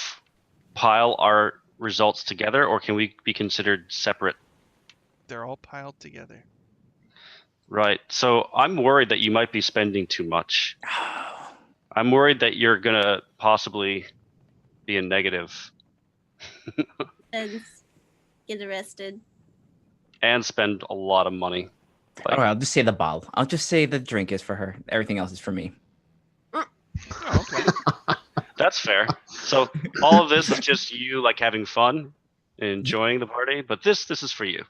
pile our results together, or can we be considered separate? They're all piled together. Right. So I'm worried that you might be spending too much. I'm worried that you're gonna possibly be a negative And get arrested. and spend a lot of money. All right, I'll just say the bottle. I'll just say the drink is for her. Everything else is for me. Oh, okay. That's fair. So all of this is just you like having fun and enjoying the party, but this is for you.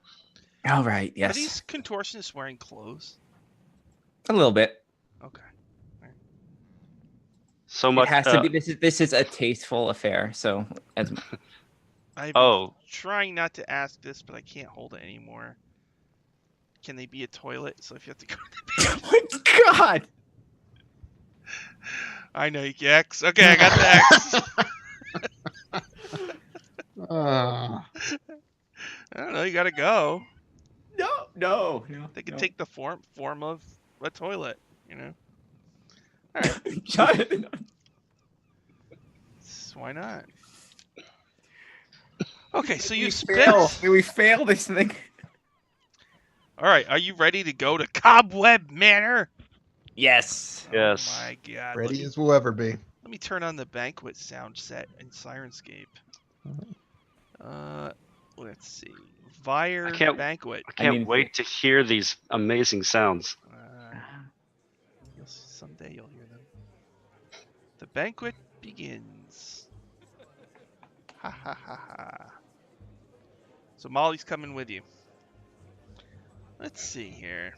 All right. Are Yes. these contortionists wearing clothes? A little bit. Okay. So It much. has to be. This is a tasteful affair. So I've been Oh, trying not to ask this, but I can't hold it anymore. Can they be a toilet? So if you have to go oh my God. I know you X. Okay, I got the X. Uh, I don't know, you gotta go. No. They can take the form of a toilet, you know? Alright. Jonathan. Why not? Okay, so you We spent. We fail this thing. Alright, are you ready to go to Cobweb Manor? Yes. yes. Oh my god. ready as we'll ever be. Let me turn on the banquet sound set in Syrinscape. Let's see. Vire Banquet. I can't mean, wait to hear these amazing sounds. Someday you'll hear them. The banquet begins. Ha ha ha ha. So Molly's coming with you. Let's see here.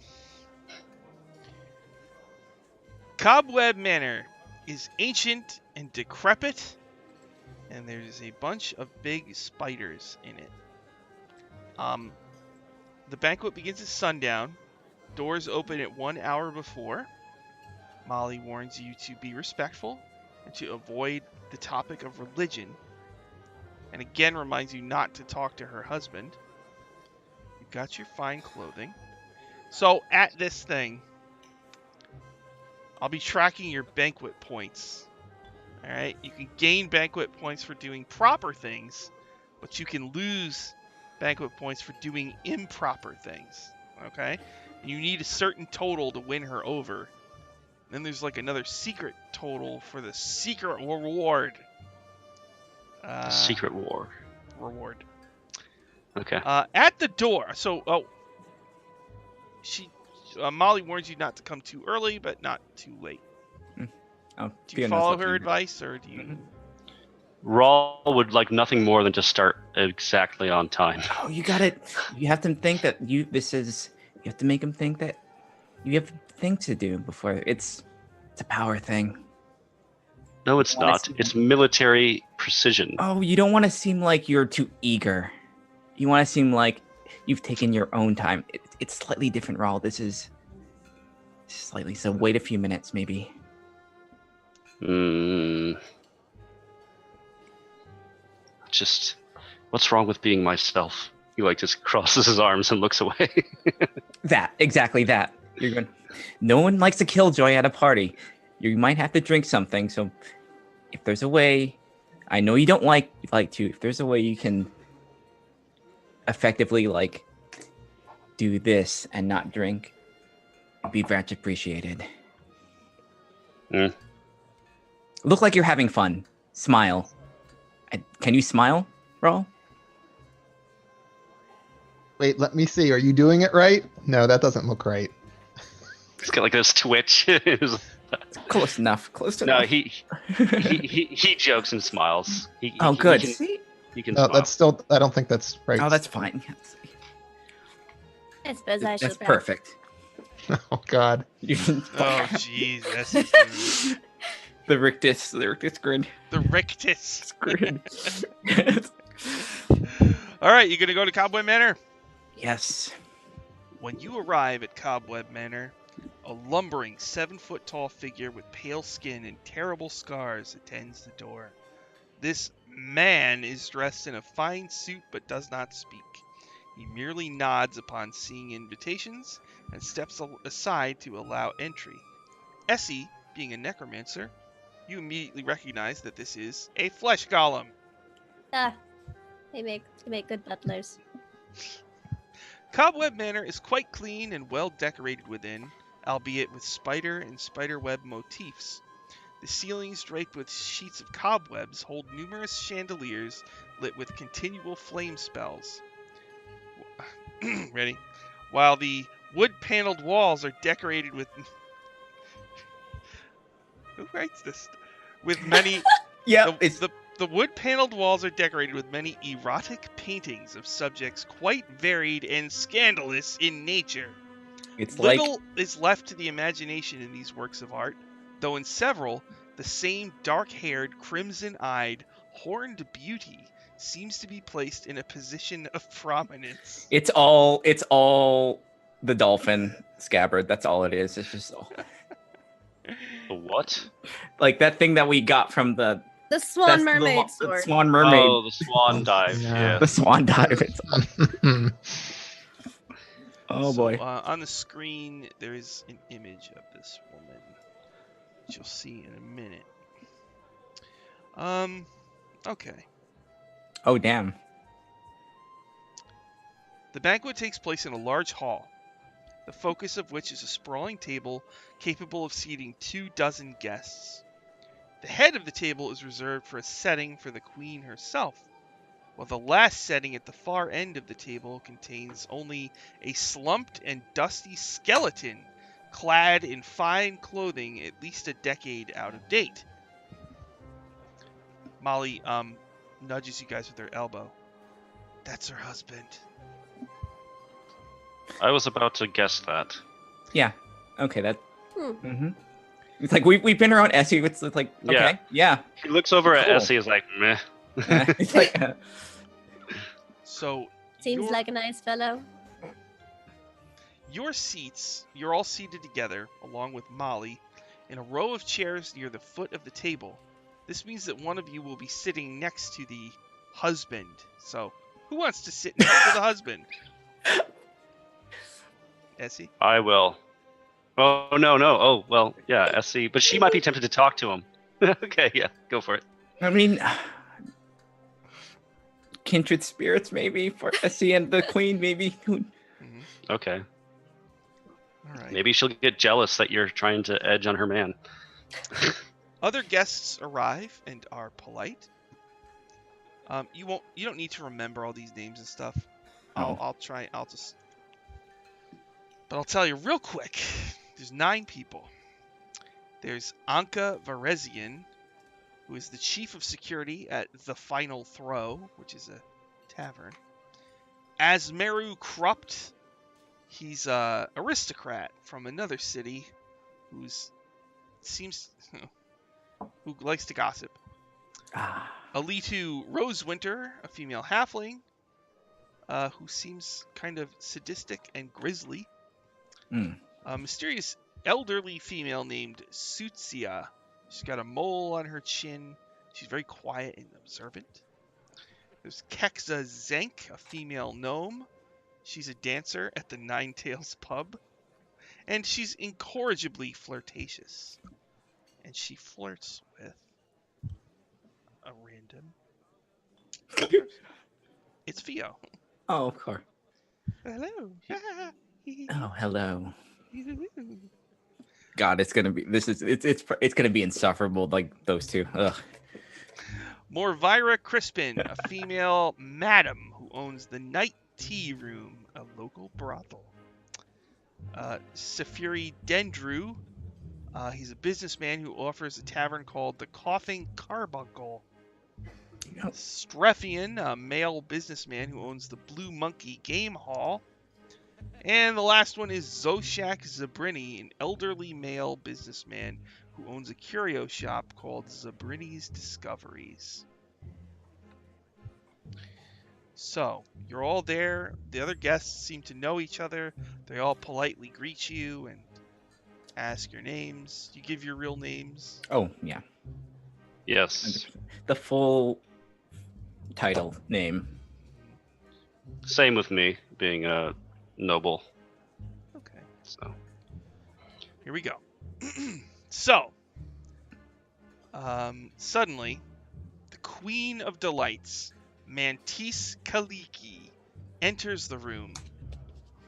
Cobweb Manor is ancient and decrepit, and there's a bunch of big spiders in it. The banquet begins at sundown. Doors open at 1 hour before. Molly warns you to be respectful and to avoid the topic of religion, and again reminds you not to talk to her husband. You've got your fine clothing. So at this thing, I'll be tracking your banquet points. Alright, you can gain banquet points for doing proper things, but you can lose banquet points for doing improper things. Okay? And you need a certain total to win her over. Then there's like another secret total for the secret reward. The secret war. Reward. Okay. At the door. So, Molly warns you not to come too early, but not too late. Oh, Do you follow her advice, or do you? Mhm. Raw would like nothing more than just start exactly on time. Oh, you got it. You have to think that you have to make him think that You have things to do before it's a power thing. No, it's Wanna not. see- It's military precision. Oh, you don't want to seem like you're too eager. You want to seem like you've taken your own time. It's slightly different, Raul. This is slightly. So wait a few minutes, maybe. Just, what's wrong with being myself? He like just crosses his arms and looks away. Exactly that. You're going. No one likes a killjoy at a party. You might have to drink something. So if there's a way, I know you don't like to. If there's a way you can effectively like do this and not drink, it'd be much appreciated. Mm. Look like you're having fun. Smile. Can you smile, Raul? Wait, let me see. Are you doing it right? No, that doesn't look right. He's got like this twitch. Close enough. Close No, enough. he jokes and smiles. Oh, good. He can No, smile. that's still. I don't think that's right. Oh, that's fine. I suppose I should. That's perfect. Oh God. Oh, jeez, that's just The rictus grin. the rictus. Grin. All right, you gonna go to Cobweb Manor? Yes. When you arrive at Cobweb Manor, a lumbering 7-foot-tall figure with pale skin and terrible scars attends the door. This man is dressed in a fine suit but does not speak. He merely nods upon seeing invitations and steps aside to allow entry. Essie, being a necromancer, you immediately recognize that this is a flesh golem. They make good butlers. Cobweb Manor is quite clean and well decorated within, albeit with spider and spiderweb motifs. The ceilings draped with sheets of cobwebs hold numerous chandeliers lit with continual flame spells. Ready? While the wood-paneled walls are decorated with... Who writes this? With many... Yeah, The wood-paneled walls are decorated with many erotic paintings of subjects quite varied and scandalous in nature. it's like Little is left to the imagination in these works of art, though in several, the same dark-haired, crimson-eyed, horned beauty seems to be placed in a position of prominence. it's all the dolphin scabbard. That's all it is. It's just The what? like that thing that we got from the The swan mermaid the sword. swan mermaid. Oh, the swan dive. Yeah. Yeah. The swan dive. It's, oh So, boy. on the screen, there is an image of this woman, which you'll see in a minute. Okay. Oh damn. The banquet takes place in a large hall, the focus of which is a sprawling table capable of seating 24 guests. The head of the table is reserved for a setting for the queen herself, while the last setting at the far end of the table contains only a slumped and dusty skeleton clad in fine clothing at least a decade out of date. Molly nudges you guys with her elbow. That's her husband. I was about to guess that. Yeah. Okay. That. Hmm. Mm-hmm. It's like we've been around Essie. It's like okay. Yeah. He looks over at Cool. Essie, is like, meh. It's like So Seems your- like a nice fellow. Your seats, you're all seated together, along with Molly, in a row of chairs near the foot of the table. This means that one of you will be sitting next to the husband. So, who wants to sit next to the husband? Essie? I will. Oh, no. Oh, well, yeah, Essie. But she might be tempted to talk to him. Okay, yeah, go for it. I mean, kindred spirits maybe for Essie and the queen maybe. Okay. All right. Maybe she'll get jealous that you're trying to edge on her man. Other guests arrive and are polite. You don't need to remember all these names and stuff. Oh. But I'll tell you real quick. There's 9 people. There's Anka Varezian, who is the chief of security at The Final Throw, which is a tavern. Asmeru Krupt, He's a aristocrat from another city who likes to gossip. Ah. Alitu Rosewinter, a female halfling, who seems kind of sadistic and grisly. Mm. A mysterious elderly female named Sutsia. She's got a mole on her chin. She's very quiet and observant. There's Kexa Zank, a female gnome. She's a dancer at the Nine Tails pub. And she's incorrigibly flirtatious. And she flirts with a random person. It's Fio. Oh, of course. Hello. Oh, hello. God, it's gonna be. It's gonna be insufferable. Like those two. Ugh. Morvira Crispin, a female madam who owns the Night Tea Room, a local brothel. Safiri Dendru, he's a businessman who offers a tavern called the Coughing Carbuncle. Yep. Streffian, a male businessman who owns the Blue Monkey Game Hall. And the last one is Zoshak Zabrini, an elderly male businessman who owns a curio shop called Zabrini's Discoveries. So, you're all there. The other guests seem to know each other. They all politely greet you and ask your names. You give your real names. Oh, yeah. Yes. The full title name. Same with me, being a noble. Okay. So Here we go. So, suddenly, the Queen of Delights, Mantis Kaliki, enters the room.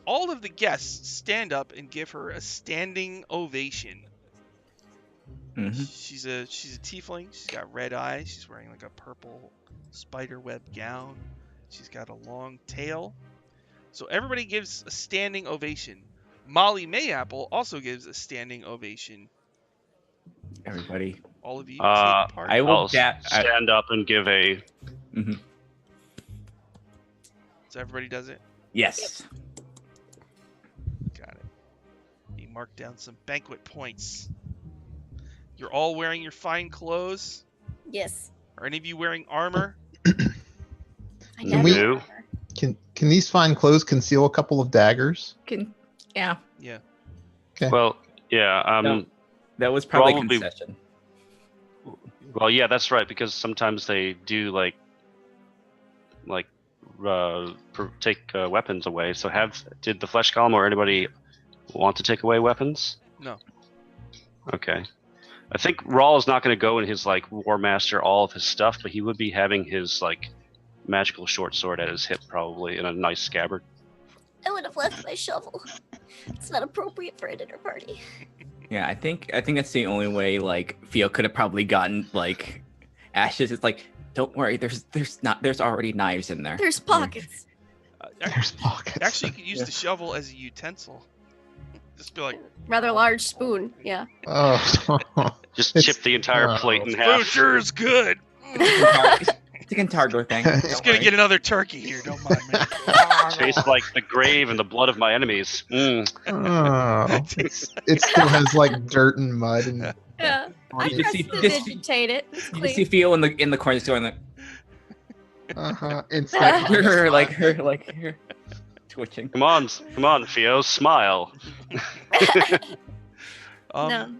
All of the guests stand up and give her a standing ovation. Mm-hmm. She's a tiefling. She's got red eyes. She's wearing like a purple spiderweb gown. She's got a long tail. So everybody gives a standing ovation. Molly Mayapple also gives a standing ovation. Everybody. All of you take part. I will I'll stand up and give a. Mm-hmm. So everybody does it. Yes. Got it. You mark down some banquet points. You're all wearing your fine clothes. Yes. Are any of you wearing armor? I Can never we- remember. Can these fine clothes conceal a couple of daggers? Yeah. Yeah. Well, yeah. No. That was probably Probably- concession. Well, yeah, that's right. Because sometimes they do take weapons away. So did the flesh golem or anybody want to take away weapons? No. Okay. I think Rawl is not going to go in his War Master all of his stuff, but he would be having his magical short sword at his hip probably in a nice scabbard. I would have left my shovel. It's not appropriate for a dinner party. Yeah, I think that's the only way Theo could have probably gotten ashes. It's don't worry, there's already knives in there. There's pockets. There's pockets. Actually, you could use the shovel as a utensil. Just be like, Rather large spoon. Yeah. Oh. Just It's- chip the entire oh. plate in food half. sure is good. It's a Cantargo thing. Just gonna get another turkey here. Don't mind me. Tastes like the grave and the blood of my enemies. Mm. Oh. It still has dirt and mud and Yeah. I You pressed see- to this- vegetate it. It's You see clean. Theo in the corner store and Instant her twitching. Come on, Theo, smile. No.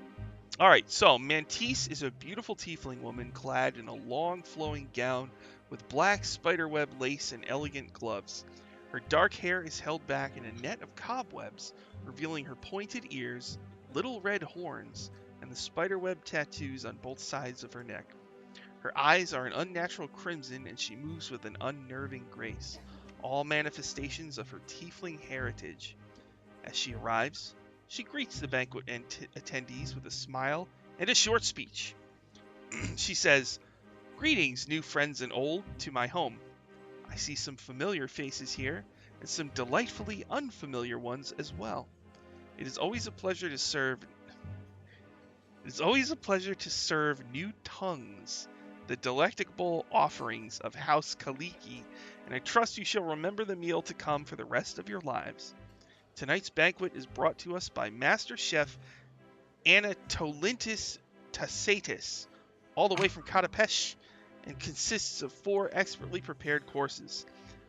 All right, so Mantis is a beautiful tiefling woman clad in a long flowing gown with black spiderweb lace and elegant gloves. Her dark hair is held back in a net of cobwebs, revealing her pointed ears, little red horns, and the spiderweb tattoos on both sides of her neck. Her eyes are an unnatural crimson, and she moves with an unnerving grace, all manifestations of her tiefling heritage. As she arrives, she greets the banquet attendees with a smile and a short speech. She says, "Greetings, new friends and old, to my home. I see some familiar faces here, and some delightfully unfamiliar ones as well. It is always a pleasure to serve new tongues, the delectable offerings of House Kaliki, and I trust you shall remember the meal to come for the rest of your lives. Tonight's banquet is brought to us by Master Chef Anatolintis Tacitus, all the way from Katapesh, and consists of 4 expertly prepared courses.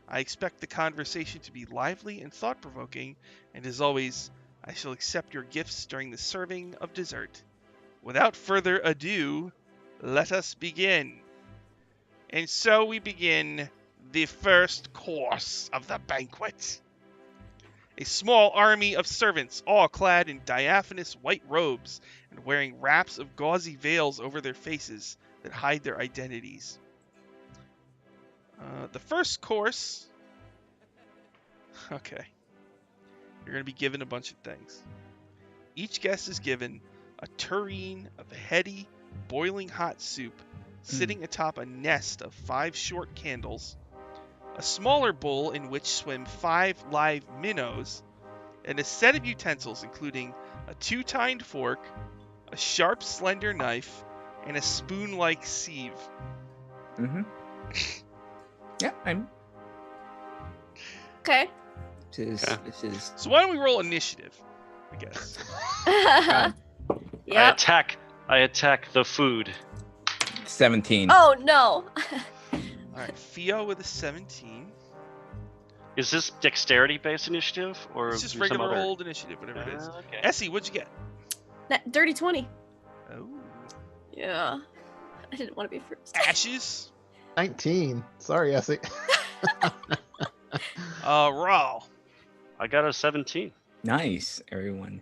I expect the conversation to be lively and thought-provoking, and as always, I shall accept your gifts during the serving of dessert. Without further ado, let us begin. And so we begin the first course of the banquet. A small army of servants, all clad in diaphanous white robes and wearing wraps of gauzy veils over their faces that hide their identities. The first course... Okay. You're going to be given a bunch of things. Each guest is given a tureen of heady, boiling hot soup sitting atop a nest of 5 short candles, a smaller bowl in which swim 5 live minnows, and a set of utensils including a 2-tined fork, a sharp, slender knife, and a spoon-like sieve. Mm-hmm. Yeah, I'm. Okay. This is. So why don't we roll initiative, I guess. Yep. I attack the food. 17. Oh no. All right, Theo with a 17. Is this dexterity-based initiative, or It's just some regular other? old initiative, whatever it is. Okay. Essie, what'd you get? Dirty 20. Oh. Yeah. I didn't want to be first. Ashes. 19. Sorry, Essie. Raw. I got a 17. Nice, everyone.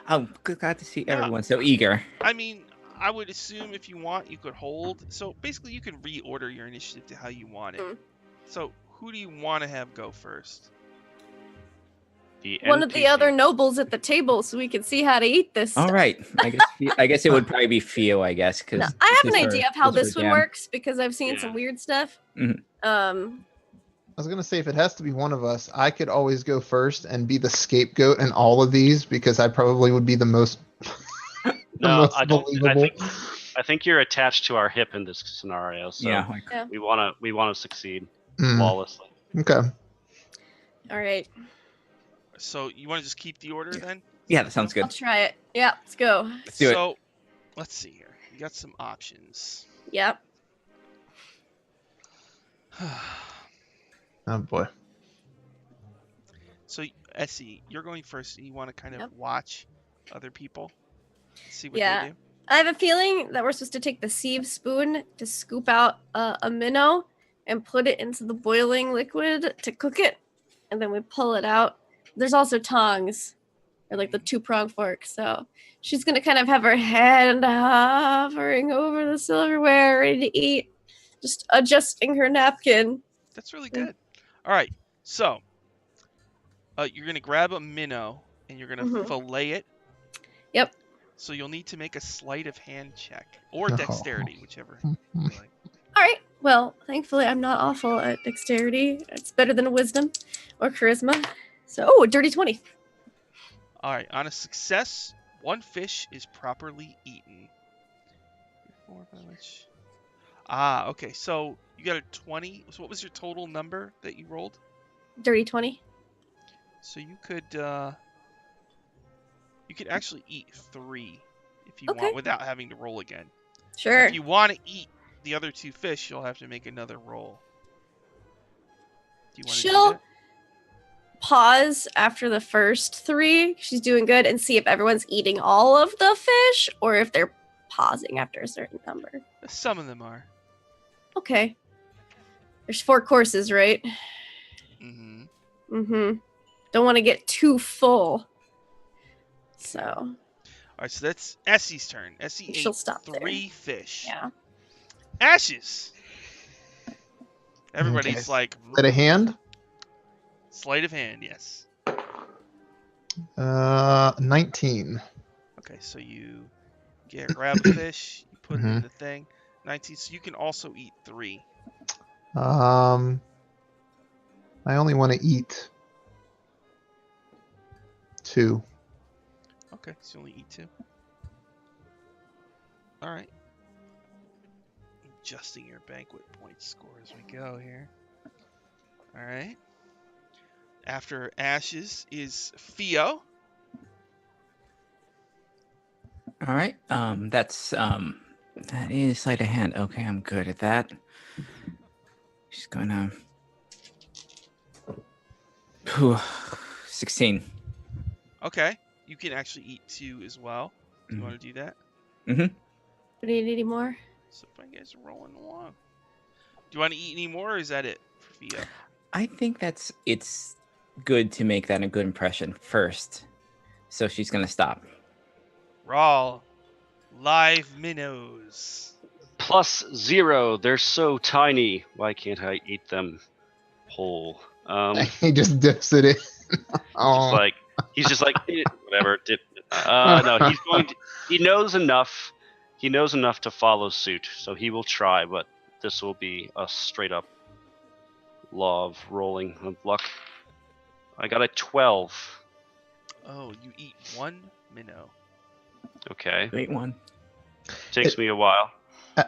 Oh, glad to see Yeah. everyone so eager. I mean, I would assume if you want, you could hold. So basically, you can reorder your initiative to how you want it. Mm. So who do you want to have go first? The One of the NPC. other nobles at the table so we can see how to eat this All stuff. right. I guess it would probably be Theo, I guess, because No, I have an idea of how this one works because I've seen Yeah. some weird stuff. Mhm. I was gonna say if it has to be one of us, I could always go first and be the scapegoat in all of these because I probably would be the most, No, most I don't. believable. I think you're attached to our hip in this scenario, so Yeah, like, Yeah. we wanna succeed Mm, flawlessly. okay. All right. So you want to just keep the order then? yeah, that sounds I'll good. try it. Yeah, let's go. Let's do it. So let's see here. You got some options. Yep. Oh boy. So Essie, you're going first. And you want to kind of Yep. watch other people, see what Yeah. they do. I have a feeling that we're supposed to take the sieve spoon to scoop out a minnow and put it into the boiling liquid to cook it, and then we pull it out. There's also tongs, or like the 2-prong fork. So she's gonna kind of have her hand hovering over the silverware, ready to eat, just adjusting her napkin. That's really Yeah. good. All right. So you're gonna grab a minnow and you're gonna Mhm. fillet it. Yep. So you'll need to make a sleight of hand check or No. dexterity, whichever you like. All right. Well, thankfully, I'm not awful at dexterity. It's better than a wisdom or charisma. So, a dirty 20. All right. On a success, 1 fish is properly eaten. Okay. So you got a 20. So what was your total number that you rolled? Dirty 20. So you could actually eat 3 if you Okay. want without having to roll again. Sure. If you want to eat the other 2 fish, you'll have to make another roll. Do you want to do She'll that? pause after the first 3. She's doing good, and see if everyone's eating all of the fish or if they're pausing after a certain number. Some of them are. Okay. There's 4 courses, right? Mm-hmm. Mm-hmm. Don't want to get too full. So, All right, so that's Essie's turn. Essie She'll ate stop there. 3 fish. yeah. Ashes. Everybody's Okay. like, Is that a hand? Sleight of hand, yes. 19. Okay, so you grab a fish, you put it in Mhm. the thing. 19, so you can also eat 3. I only want to eat 2. Okay, so you only eat 2. All right. Adjusting your banquet point score as we go here. All right. After Ashes is Theo. All right. That is sleight of hand. Okay, I'm good at that. She's gonna. Whew, 16. Okay, you can actually eat 2 as well. Do you want to do that? Mm-hmm. Do you need any more? So if I guys are rolling along. Do you want to eat any more, or is that it for Theo? I think it's good to make that a good impression first. So she's gonna stop. Raw live minnows. +0. They're so tiny. Why can't I eat them whole? He just dips it in. Oh. He's just like whatever. Dip. No, he's going to. He knows enough. He knows enough to follow suit, so he will try. But this will be a straight up law of rolling of luck. I got a 12. Oh, you eat 1 minnow. Okay, Great one. takes me a while.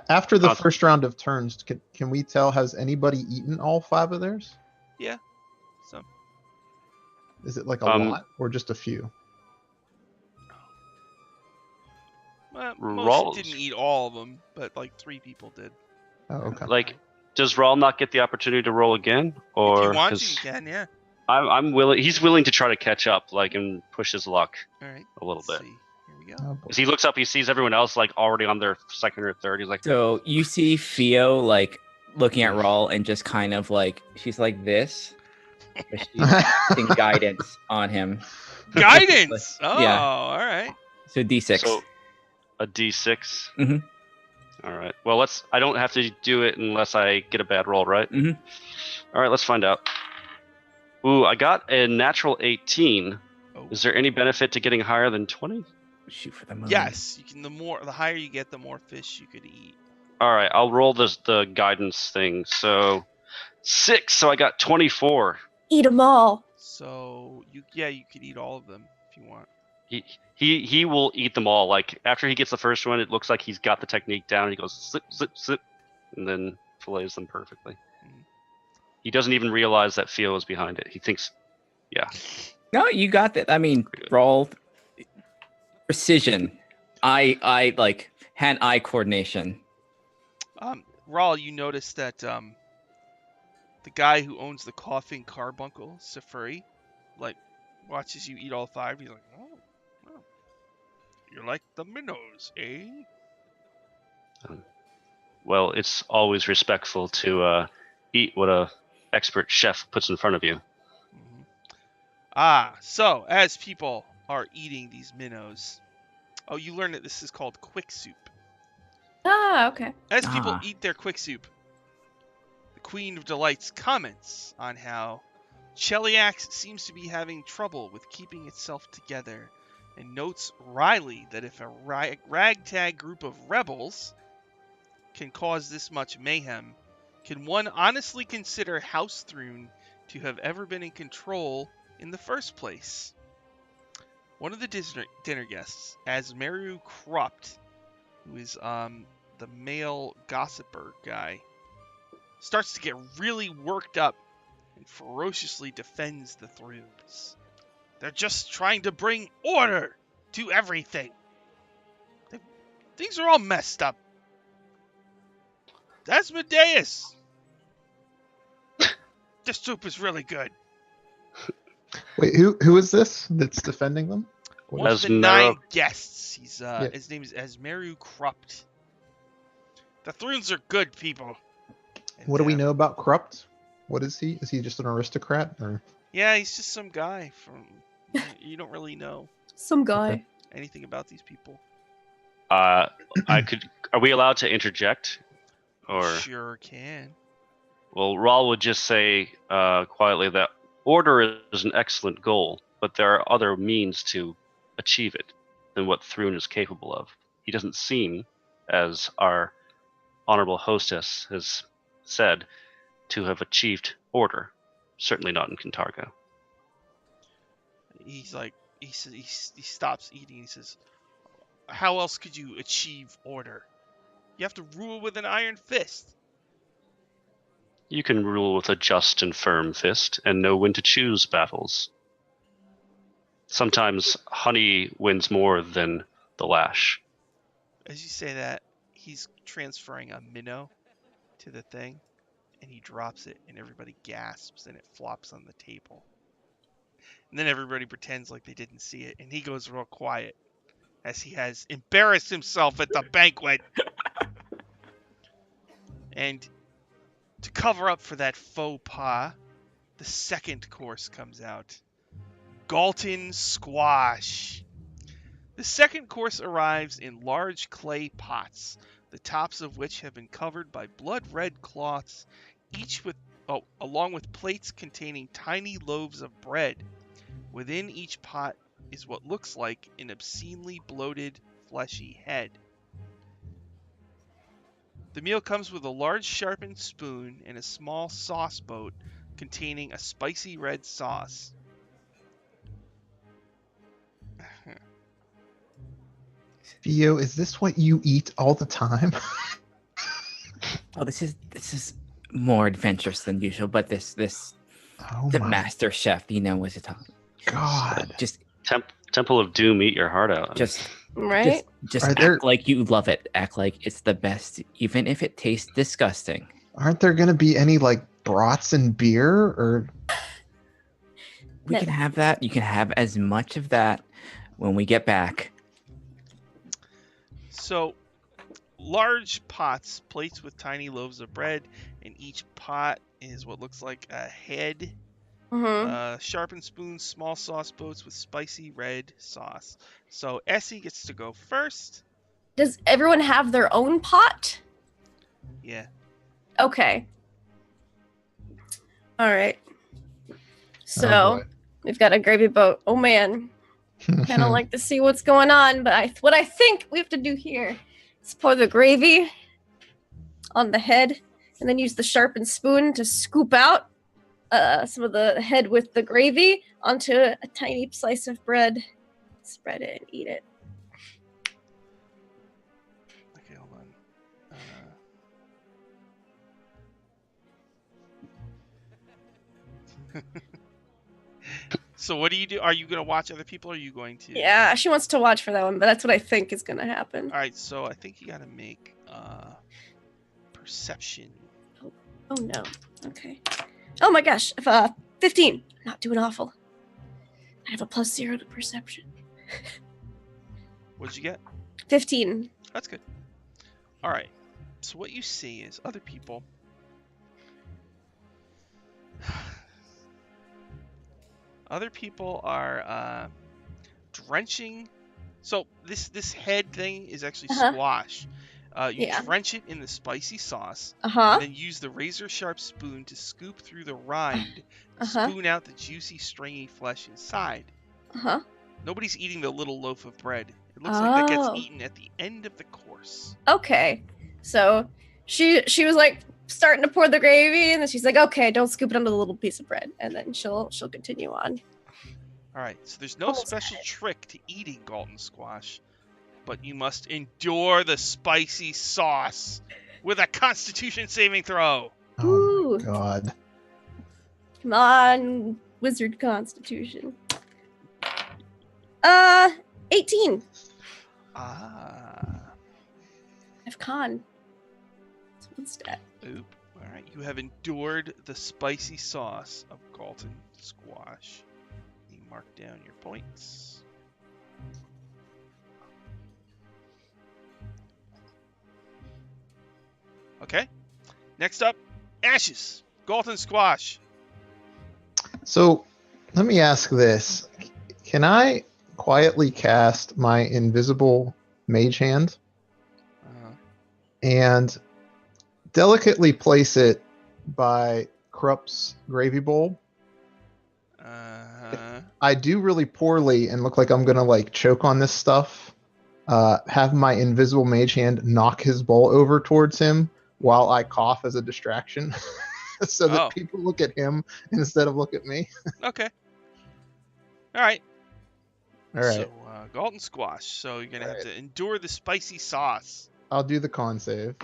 After the Con- first round of turns, can we tell, has anybody eaten all 5 of theirs? Yeah. So Is it like a Um, lot or just a few? most Rolls. didn't eat all of them, but like 3 people did. Oh, okay. Like, does Rawl not get the opportunity to roll again, or If you want to, 'cause you can. Yeah. I'm willing. He's willing to try to catch up, like, and push his luck All right. a little Let's bit. see. Here we go. Oh, boy. As he looks up, he sees everyone else like already on their second or third. He's like, So you see Theo like looking at Rawl and just kind of like she's like this. But she's casting guidance on him. Guidance. Oh, Yeah. all right. So D6. so a D6. Mhm. All right. Well, I don't have to do it unless I get a bad roll, right? Mhm. All right. Let's find out. Ooh, I got a natural 18. Oh. Is there any benefit to getting higher than 20? Shoot for the moon. Yes, you can. The higher you get, the more fish you could eat. All right. I'll roll the guidance thing. So 6. So I got 24. Eat them all. So you could eat all of them if you want. He will eat them all. Like after he gets the first one, it looks like he's got the technique down. He goes slip, slip, slip, and then fillets them perfectly. Mhm. He doesn't even realize that Theo is behind it. He thinks, yeah. No, you got that. I mean, Rawl precision. I like hand-eye coordination. Rawl, you notice that the guy who owns the Coffin Carbuncle, Safari, like watches you eat all 5. He's like, oh, you're like the minnows, eh? Well, it's always respectful to eat what a expert chef puts in front of you. Ah, so as people are eating these minnows, oh, you learn that this is called quick soup. Ah, okay. As people Ah. eat their quick soup, the Queen of Delights comments on how Cheliax seems to be having trouble with keeping itself together, and notes wryly that if a ragtag group of rebels can cause this much mayhem, can one honestly consider House Thrune to have ever been in control in the first place? One of the dinner guests, as Meru Krupt, who is the male gossiper guy, starts to get really worked up and ferociously defends the Thrunes. They're just trying to bring order to everything. Things are all messed up. Asmodeus! This soup is really good. Wait, who is this that's defending them? One of the 9 guests. He's his name is Asmeru Krupt. The Thrunes are good people. And, What do we know about Krupt? What is he? Is he just an aristocrat? Or Yeah, he's just some guy from. You don't really know Some guy. Okay. anything about these people. Are we allowed to interject? Or Sure can. well, Rawl would just say quietly that order is an excellent goal, but there are other means to achieve it than what Thrune is capable of. He doesn't seem, as our honorable hostess has said, to have achieved order. Certainly not in Kintargo. He's like he stops eating. He says, "How else could you achieve order? You have to rule with an iron fist." You can rule with a just and firm fist and know when to choose battles. Sometimes honey wins more than the lash. As you say that, he's transferring a minnow to the thing, and he drops it, and everybody gasps, and it flops on the table. And then everybody pretends like they didn't see it, and he goes real quiet as he has embarrassed himself at the banquet. And to cover up for that faux pas, the second course comes out. Galton Squash. The second course arrives in large clay pots, the tops of which have been covered by blood-red cloths, along with plates containing tiny loaves of bread. Within each pot is what looks like an obscenely bloated, fleshy head. The meal comes with a large sharpened spoon and a small sauce boat containing a spicy red sauce. Theo, is this what you eat all the time? Oh, this is more adventurous than usual, but the My master chef, was a talk. God. Just Temple of Doom, eat your heart out. just Right? just Are act there- like you love it. Act like it's the best, even if it tastes disgusting. Aren't there going to be any like brats and beer or We can have that. You can have as much of that when we get back. So, large pots, plates with tiny loaves of bread, and each pot is what looks like a head. Mm-hmm. Sharpened spoons, small sauce boats with spicy red sauce. So Essie gets to go first. Does everyone have their own pot? Yeah. Okay. All right. So boy. we've got a gravy boat. Oh man, kind of like to see what's going on. But what I think we have to do here is pour the gravy on the head, and then use the sharpened spoon to scoop out some of the head with the gravy onto a tiny slice of bread. Spread it and eat it. Okay, hold on. So what do you do? Are you going to watch other people, or are you going to? Yeah, she wants to watch for that one, but that's what I think is going to happen. All right, so I think you got to make perception. Oh no. Okay. Oh my gosh. 15. I'm not doing awful. I have a +0 to perception. What'd you get? 15. That's good. All right. So what you see is other people. Other people are drenching. So this head thing is actually squash. You drench it in the spicy sauce, and then use the razor sharp spoon to scoop through the rind, spoon out the juicy, stringy flesh inside. Nobody's eating the little loaf of bread. It looks like that gets eaten at the end of the course. Okay. So she was like starting to pour the gravy, and then she's like, "Okay, don't scoop it onto the little piece of bread," and then she'll continue on. All right. So there's no special trick to eating Galton squash, but you must endure the spicy sauce with a Constitution saving throw. Oh Ooh. my God. Come on, wizard constitution. 18. Ah. I have con. That's one stat. Oop. All right. You have endured the spicy sauce of Galton squash. You mark down your points. Okay. Next up, Ashes. Galton squash. So let me ask this. Can I quietly cast my invisible mage hand and delicately place it by Krupp's gravy bowl? I do really poorly and look like I'm gonna like choke on this stuff. Have my invisible mage hand knock his bowl over towards him while I cough as a distraction, so that people look at him instead of look at me. Okay. All right. All right. So, Galton squash. So you're gonna have to endure the spicy sauce. I'll do the con save.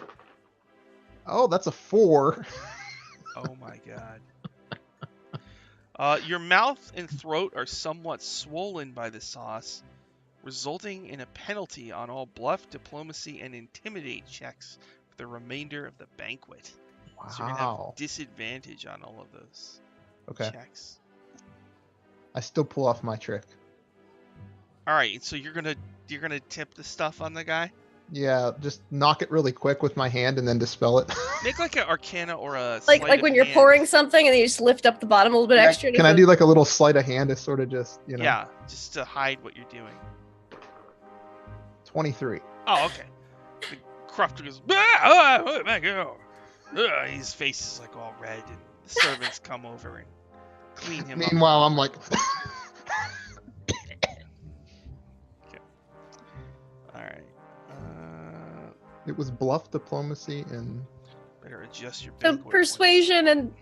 Oh, that's a 4. Oh my god. Your mouth and throat are somewhat swollen by the sauce, resulting in a penalty on all bluff, diplomacy, and intimidate checks for the remainder of the banquet. So you're gonna have Wow. disadvantage on all of those Okay. checks. I still pull off my trick. All right, so you're gonna tip the stuff on the guy. Yeah, just knock it really quick with my hand and then dispel it. Make like an Arcana or a Like sleight of when you're hand. pouring something and then you just lift up the bottom a little bit extra. Can I do like a little sleight of hand to sort of just, Yeah, just to hide what you're doing. 23. Oh, okay. The crofter goes, "Ah, oh my God." His face is like all red, and the servants come over and clean him up. Meanwhile, I'm like, All right. it was bluff, diplomacy, and Better adjust your So banquet persuasion and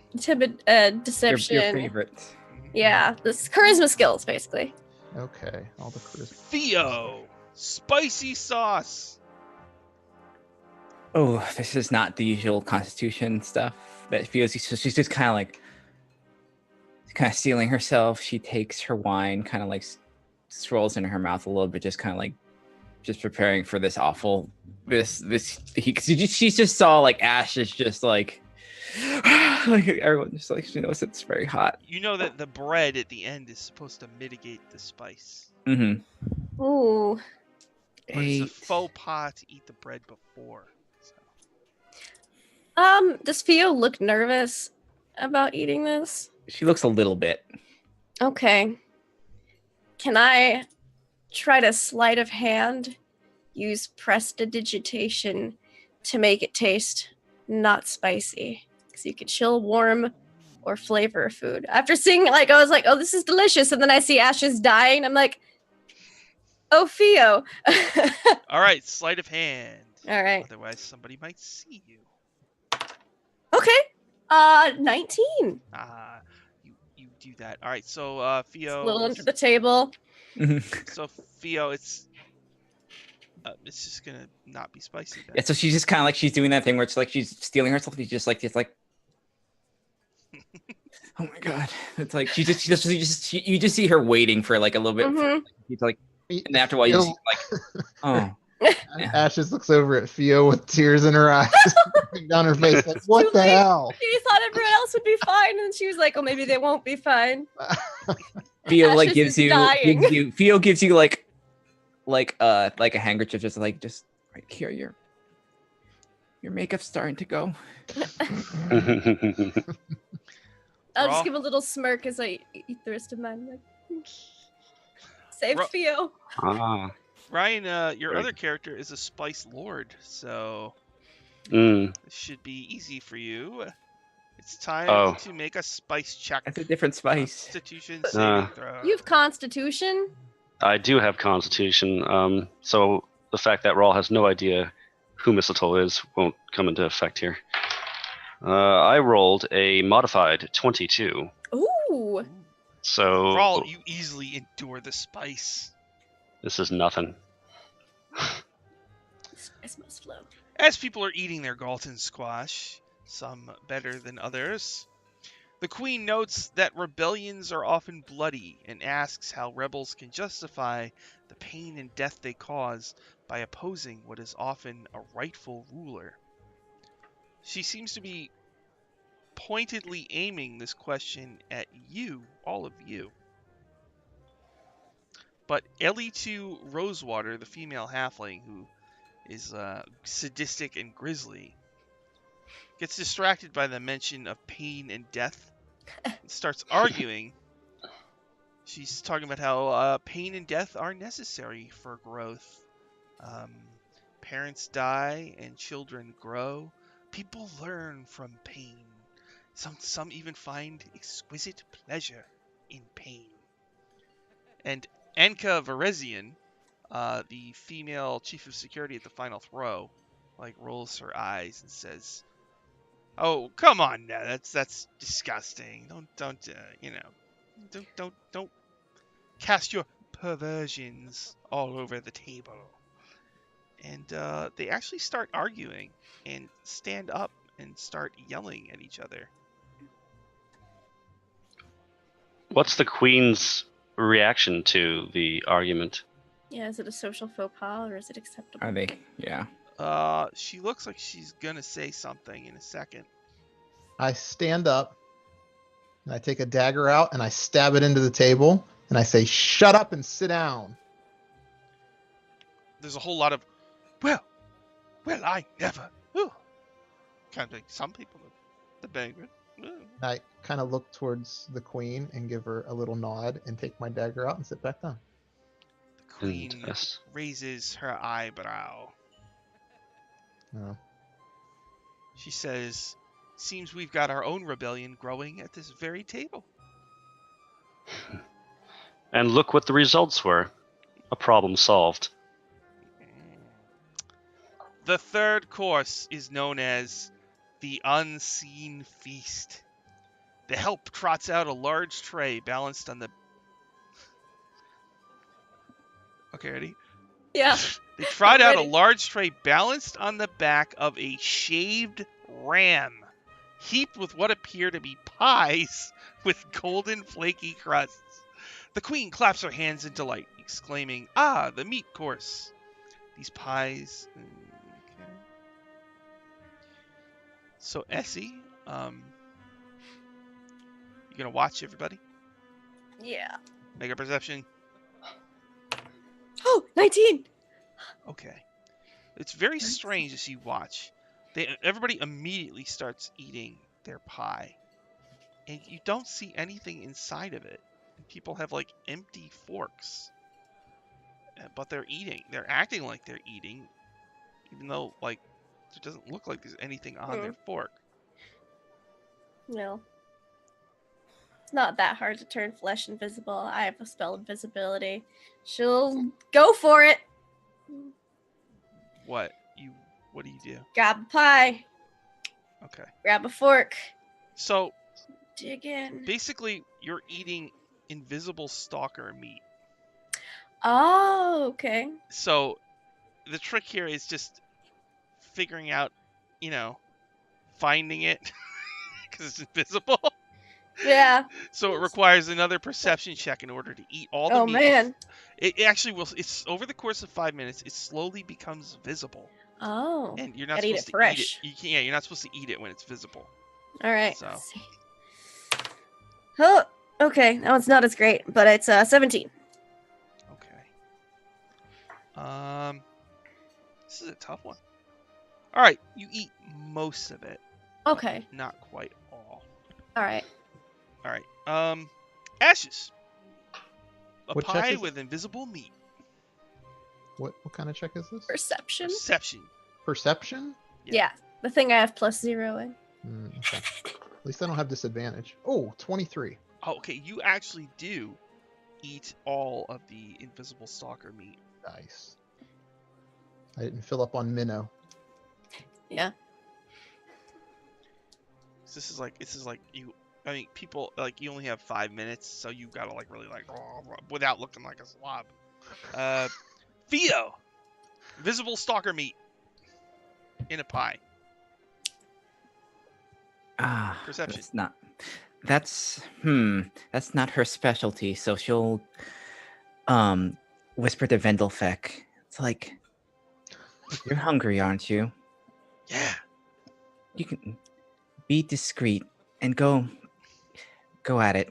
deception. Your favorite. points. Mhm. Yeah, this charisma skills basically. okay, all the charisma. Theo, spicy sauce. Oh, this is not the usual Constitution stuff that feels. So she's just kind of stealing herself. She takes her wine, kind of like swirls in her mouth a little bit, just kind of like just preparing for this awful she just saw like Ash is just like everyone just like she knows it's very hot. You know that the bread at the end is supposed to mitigate the spice. Mm-hmm. Ooh. But it's a faux pas to eat the bread before. So. Does Theo look nervous about eating this? She looks a little bit. Okay. Can I try to sleight of hand use prestidigitation to make it taste not spicy? Because you could chill, warm, or flavor food. After seeing I was like, oh, this is delicious. And then I see Ashes dying. I'm like, oh, Theo. All right, sleight of hand. All right. Otherwise, somebody might see you. Okay. 19. You do that. All right, so Theo. It's a little under the table. So Theo, it's just gonna not be spicy. Then. Yeah, so she's just kind of like she's doing that thing where it's like she's stealing herself. She's just like it's like, oh my god! It's like you just see her waiting for like a little bit. Mhm. She's like, and after a while you see like, oh. Ash just looks over at Theo with tears in her eyes, down her face, like, what the hell? She thought everyone else would be fine, and she was like, oh, maybe they won't be fine. Theo like Ashes gives is you dying. Theo gives you like a handkerchief, just like just right here. Your makeup's starting to go. I'll Raw. just give a little smirk as I eat the rest of mine. Like, save Raw. Theo. Ah. Ryan, your Very other character is a spice lord, so Mm. it should be easy for you. It's time Oh. to make a spice check. That's a different spice. Constitution saving throw. You have Constitution. I do have Constitution, so the fact that Rawl has no idea who Mistletoe is won't come into effect here. I rolled a modified 22, Ooh. so Rawl, you easily endure the spice. this is nothing. Spice must flow. As people are eating their Galton squash, some better than others, the Queen notes that rebellions are often bloody and asks how rebels can justify the pain and death they cause by opposing what is often a rightful ruler. She seems to be pointedly aiming this question at you, all of you. But Ellie2 Rosewater, the female halfling who is sadistic and grisly, gets distracted by the mention of pain and death and starts arguing. She's talking about how pain and death are necessary for growth. Parents die and children grow. People learn from pain. Some even find exquisite pleasure in pain. And Anka Varezian, the female chief of security at the final throw, like rolls her eyes and says, "Oh, come on now, that's disgusting. Don't cast your perversions all over the table." And they actually start arguing and stand up and start yelling at each other. What's the queen's reaction to the argument? Yeah, is it a social faux pas or is it acceptable? Are they? Yeah. She looks like she's gonna say something in a second. I stand up and I take a dagger out and I stab it into the table and I say, "Shut up and sit down." There's a whole lot of, well, I never. Ooh. Kind of like some people at the banquet. Ooh. I kind of look towards the queen and give her a little nod and take my dagger out and sit back down. The queen Yes. raises her eyebrow. Oh. She says, "Seems we've got our own rebellion growing at this very table." And look what the results were. A problem solved. The third course is known as the Unseen Feast. The help trots out a large tray balanced on the... Okay, ready? Yeah. They trot I'm out a ready. large tray balanced on the back of a shaved ram, heaped with what appear to be pies with golden flaky crusts. The queen claps her hands in delight, exclaiming, "Ah, the meat course. These pies..." Okay. So, Essie, you gonna watch everybody? Yeah. Make a perception. Oh, 19. Okay. It's very strange as you watch. Everybody immediately starts eating their pie, and you don't see anything inside of it. People have like empty forks, but they're eating. They're acting like they're eating, even though like it doesn't look like there's anything on their fork. No. It's not that hard to turn flesh invisible. I have a spell invisibility. She'll go for it. What do you do? Grab a pie. Okay. Grab a fork. So Dig in. basically, you're eating invisible stalker meat. Oh, okay. So the trick here is just figuring out, finding it because it's invisible. Yeah. So it requires another perception check in order to eat all the Oh, meat. man. It actually will. It's over the course of 5 minutes. It slowly becomes visible, Oh. and you're not Gotta eat supposed it to fresh. eat it. Yeah, you're not supposed to eat it when it's visible. All right. So. Let's see. Oh, okay. That one's not as great, but it's 17. Okay. This is a tough one. All right, you eat most of it. Okay. Not quite all. All right. All right. Ashes. A What check pie is it? with invisible meat. What kind of check is this? Perception. Perception. Perception? Yeah. The thing I have +0 in. Okay. At least I don't have disadvantage. Oh, 23. Oh, okay, you actually do eat all of the invisible stalker meat. Nice. I didn't fill up on minnow. Yeah. This is like you. I mean, people like you only have 5 minutes, so you gotta like really like without looking like a slob. Theo, invisible stalker meat in a pie. Perception. That's not her specialty. So she'll whisper to Vendelfek. It's like, "You're hungry, aren't you? Yeah. You can be discreet and go at it.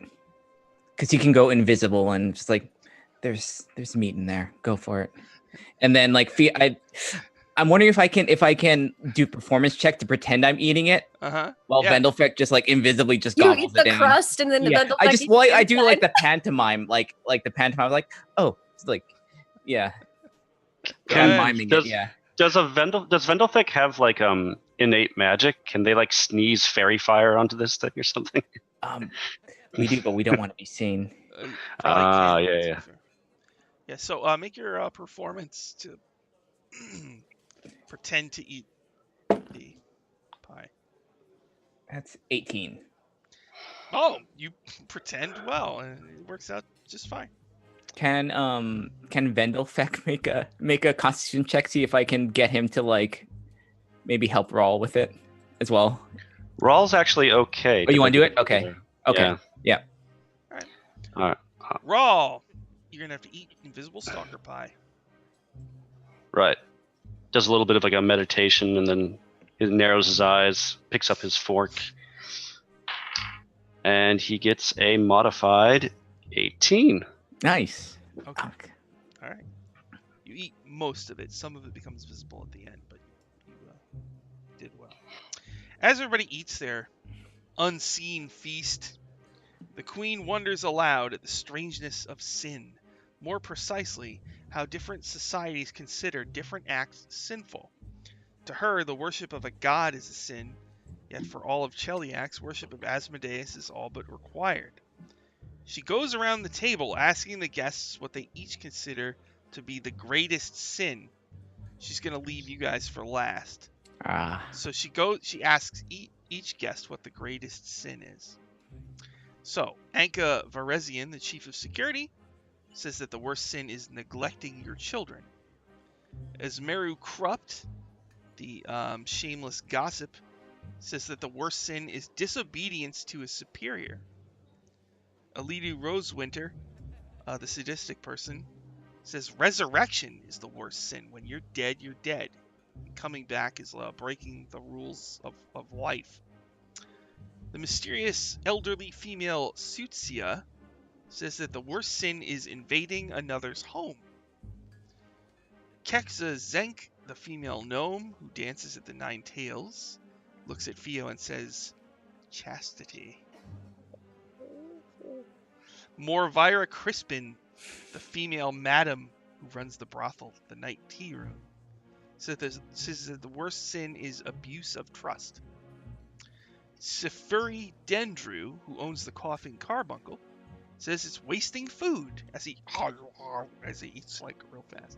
Because you can go invisible and just like there's meat in there. Go for it." And then like I'm wondering if I can do performance check to pretend I'm eating it. While Yeah. Vendelfek just like invisibly just You gobbles eat the it in. crust and then Yeah, the I eats I the do like inside. the pantomime, like the pantomime. Like, oh, it's like, yeah, Good. I'm miming it. Yeah, Does Vendelfek have like innate magic? Can they like sneeze fairy fire onto this thing or something? we do, but we don't want to be seen. Probably can, yeah, to be yeah. fair. Yeah. So make your performance to pretend to eat the pie. That's 18. Oh, you pretend well, and it works out just fine. Can Vendelfek make a constitution check, see if I can get him to like maybe help Rawl with it as well? Rawl's actually okay. Oh, you want to do it? Okay. Okay. Yeah. All right. Raw. You're gonna have to eat invisible stalker pie. Right. Does a little bit of like a meditation, and then he narrows his eyes, picks up his fork, and he gets a modified 18. Nice. Okay. Fuck. All right. You eat most of it. Some of it becomes visible at the end, but you did well. As everybody eats their unseen feast, the queen wonders aloud at the strangeness of sin. More precisely, how different societies consider different acts sinful. To her, the worship of a god is a sin, yet for all of Cheliax, worship of Asmodeus is all but required. She goes around the table asking the guests what they each consider to be the greatest sin. She's going to leave you guys for last. So she asks each guest what the greatest sin is. So, Anka Varezian, the chief of security, says that the worst sin is neglecting your children. Esmeru Krupt, the shameless gossip, says that the worst sin is disobedience to a superior. Alidu Rosewinter, the sadistic person, says resurrection is the worst sin. When you're dead, you're dead. Coming back is breaking the rules of life. The mysterious elderly female Sutsia says that the worst sin is invading another's home. Keksa Zenk, the female gnome who dances at the Nine Tails, looks at Fio and says, chastity. Morvira Crispin, the female madam who runs the brothel, the Night Tea Room, says that the worst sin is abuse of trust. Sifuri Dendru, who owns the Coughing Carbuncle, says it's wasting food as he eats like real fast.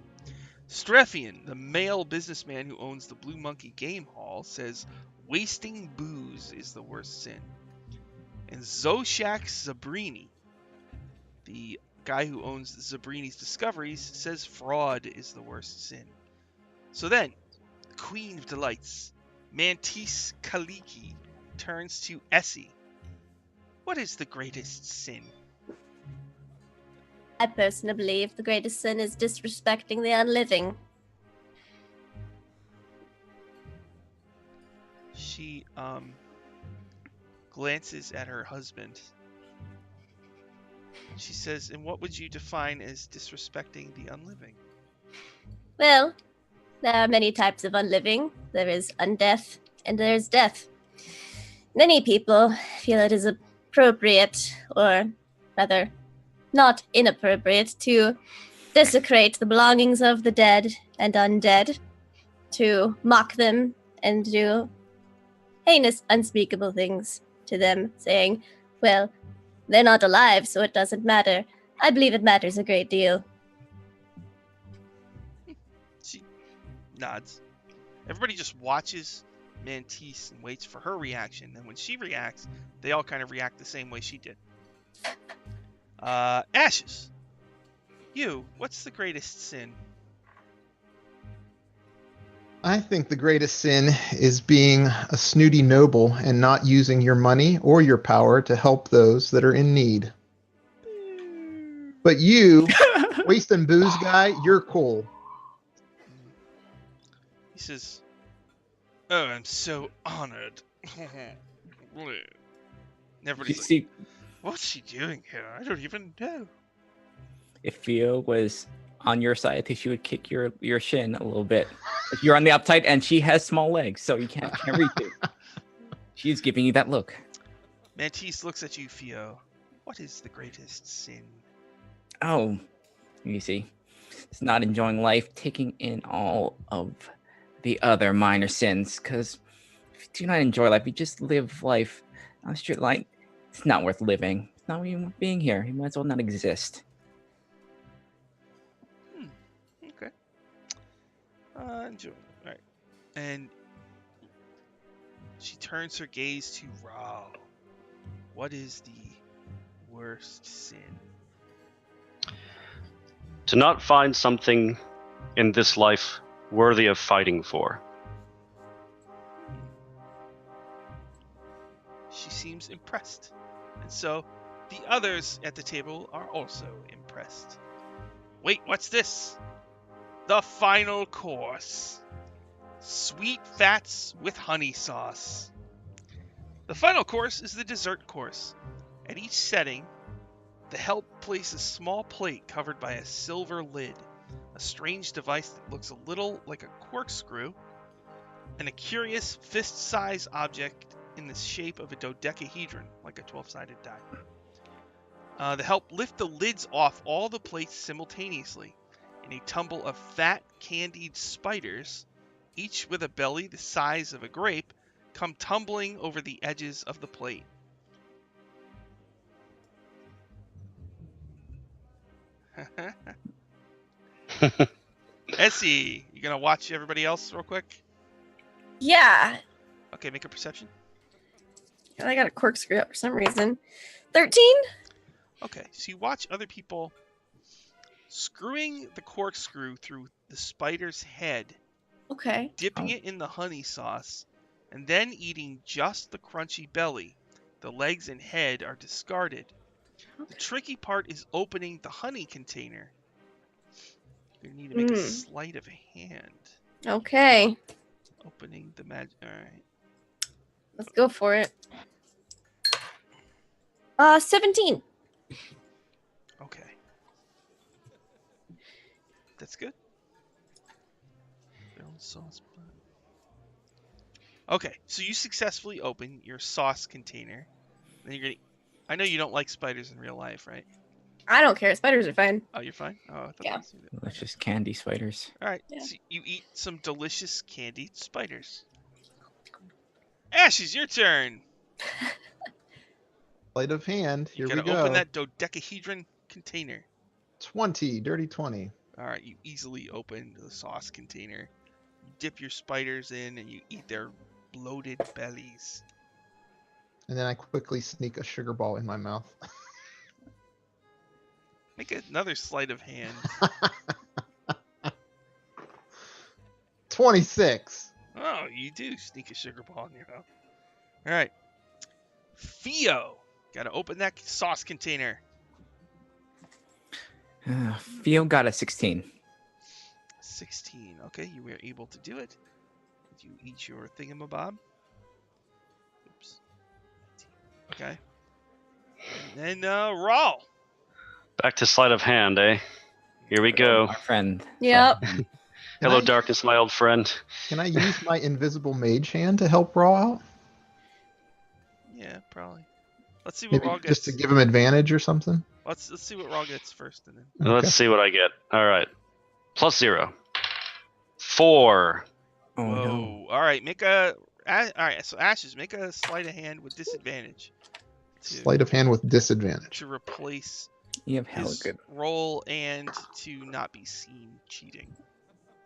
Strephian, the male businessman who owns the Blue Monkey Game Hall, says wasting booze is the worst sin. And Zoshak Zabrini, the guy who owns Zabrini's Discoveries, says fraud is the worst sin. So then, the Queen of Delights, Mantis Kaliki, turns to Essie. What is the greatest sin? I personally believe the greatest sin is disrespecting the unliving. She glances at her husband. She says, and what would you define as disrespecting the unliving? Well, there are many types of unliving. There is undeath, and there is death. Many people feel it is appropriate, or rather, not inappropriate, to desecrate the belongings of the dead and undead, to mock them and do heinous, unspeakable things to them, saying, well, they're not alive, so it doesn't matter. I believe it matters a great deal. She nods. Everybody just watches Mantis and waits for her reaction, and when she reacts, they all kind of react the same way she did. Ashes. What's the greatest sin? I think the greatest sin is being a snooty noble and not using your money or your power to help those that are in need. But you, waste and booze guy, you're cool. He says, oh, I'm so honored. And everybody's You like, see, what's she doing here? I don't even know. if Fio was on your side, she would kick your shin a little bit. If you're on the uptight, and she has small legs, so you can't reach it. She's giving you that look. Mantis looks at you, Fio. What is the greatest sin? Oh, you see, it's not enjoying life, taking in all of the other minor sins. Because if you do not enjoy life, you just live life on a straight line. It's not worth living. It's not even worth being here. You might as well not exist. Okay. Enjoy. All right. And she turns her gaze to Ra. What is the worst sin? To not find something in this life worthy of fighting for. She seems impressed. And so The others at the table are also impressed. Wait, what's this? The final course. Sweet fats with honey sauce. The final course is the dessert course. At each setting, the help place a small plate covered by a silver lid, a strange device that looks a little like a corkscrew, and a curious fist-sized object in the shape of a dodecahedron, like a 12-sided die. The help lift the lids off all the plates simultaneously, and a tumble of fat, candied spiders, each with a belly the size of a grape, come tumbling over the edges of the plate. Essie, you gonna watch everybody else real quick? Yeah. Okay, make a perception. I got a corkscrew up for some reason. 13? Okay, so you watch other people screwing the corkscrew through the spider's head, Okay. dipping it in the honey sauce, and then eating just the crunchy belly. The legs and head are discarded. The tricky part is opening the honey container. You're gonna need to make a sleight of hand. Okay. Opening the magic. All right. Let's go for it. 17. Okay. That's good. Sauce. Okay, so you successfully open your sauce container. Then you're gonna. I know you don't like spiders in real life, right? I don't care. Spiders are fine. Oh, you're fine. Oh, I thought Yeah. Let's just candy spiders. All right. Yeah. So you eat some delicious candied spiders. Ash, it's your turn. Sleight of hand. Here You we gotta go. open that dodecahedron container. 20, dirty 20. All right, you easily open the sauce container. You dip your spiders in, and you eat their bloated bellies. And then I quickly sneak a sugar ball in my mouth. Make another sleight of hand. 26. Oh, you do sneak a sugar ball in your mouth. All right. Theo, gotta open that sauce container. Theo got a 16. 16. Okay, you were able to do it. Did you eat your thingamabob? Oops. Okay. And then Rawl. Back to sleight of hand, eh? Here we go. Our friend. Yep. Hello, I- darkness, my old friend. Can I use my invisible mage hand to help Raw out? Yeah, probably. Let's see what Maybe Rawl gets. just to give him advantage or something? Let's see what Rawl gets first, and then. Let's see what I get. All right. +0. 4. Oh Whoa. no. All right, make a. All right, so Ashes, make a sleight of hand with disadvantage. Sleight of hand with disadvantage. To replace You have hella his good. roll and to not be seen cheating.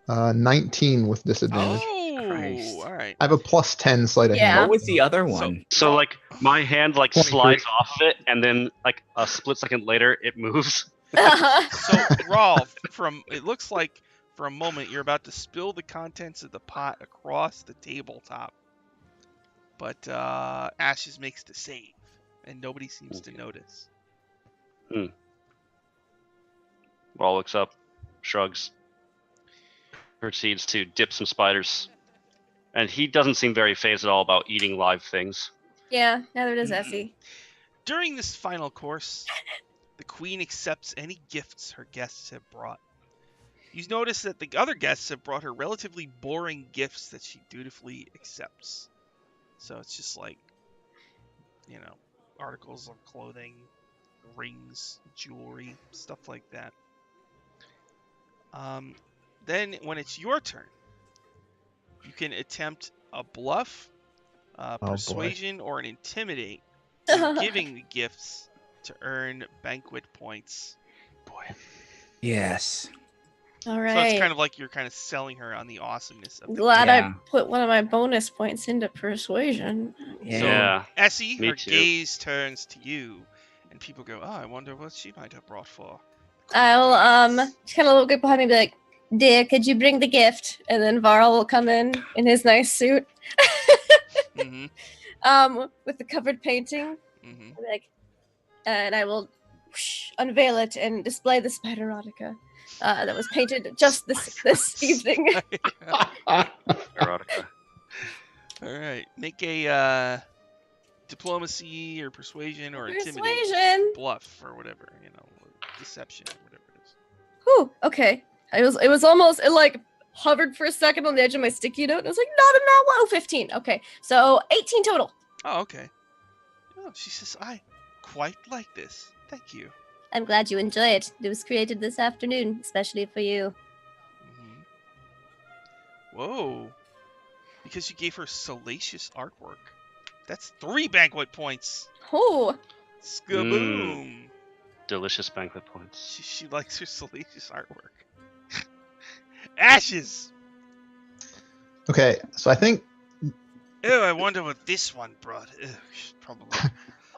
19 with disadvantage. Oh, Christ. all right. I have a +10 sleight of Yeah. hand. What was the other one? So, like, my hand, like, 23. slides off of it, and then, like, a split second later, it moves. So, Rolf, it looks like for a moment you're about to spill the contents of the pot across the tabletop. But Ashes makes the save, and nobody seems to notice. Raw looks up, shrugs, proceeds to dip some spiders. And he doesn't seem very phased at all about eating live things. Yeah, neither does Essie. During this final course, the queen accepts any gifts her guests have brought. You notice that the other guests have brought her relatively boring gifts that she dutifully accepts. So it's just like, articles of clothing, rings, jewelry, stuff like that. Then when it's your turn, you can attempt a bluff, persuasion, or an intimidate, giving the gifts to earn banquet points. Boy. Yes. All So right. it's kind of like you're kind of selling her on the awesomeness of the Glad Yeah. I put one of my bonus points into persuasion. Yeah. Essie, Me her too. gaze turns to you, and people go, "Oh, I wonder what she might have brought for." I'll just kind of look behind me and be like, "Dear, could you bring the gift?" And then Varl will come in his nice suit, Mm-hmm. with the covered painting. Mm-hmm. I'll be like, and I will unveil it and display the spider erotica that was painted just this evening. Erotica. All right. Make a diplomacy or persuasion or intimidate, Persuasion. bluff or whatever, deception or whatever it is. Whew, okay. It was almost, it like hovered for a second on the edge of my sticky note. And I was like, not a nat 15. Okay, so 18 total. Oh, okay. Oh, she says, I quite like this. Thank you. I'm glad you enjoy it. It was created this afternoon, especially for you. Whoa. Because you gave her salacious artwork. That's 3 banquet points. Oh, Skaboom. Delicious banquet points. She likes her salacious artwork. Ashes. Okay, so I think Oh, I wonder what this one brought. Probably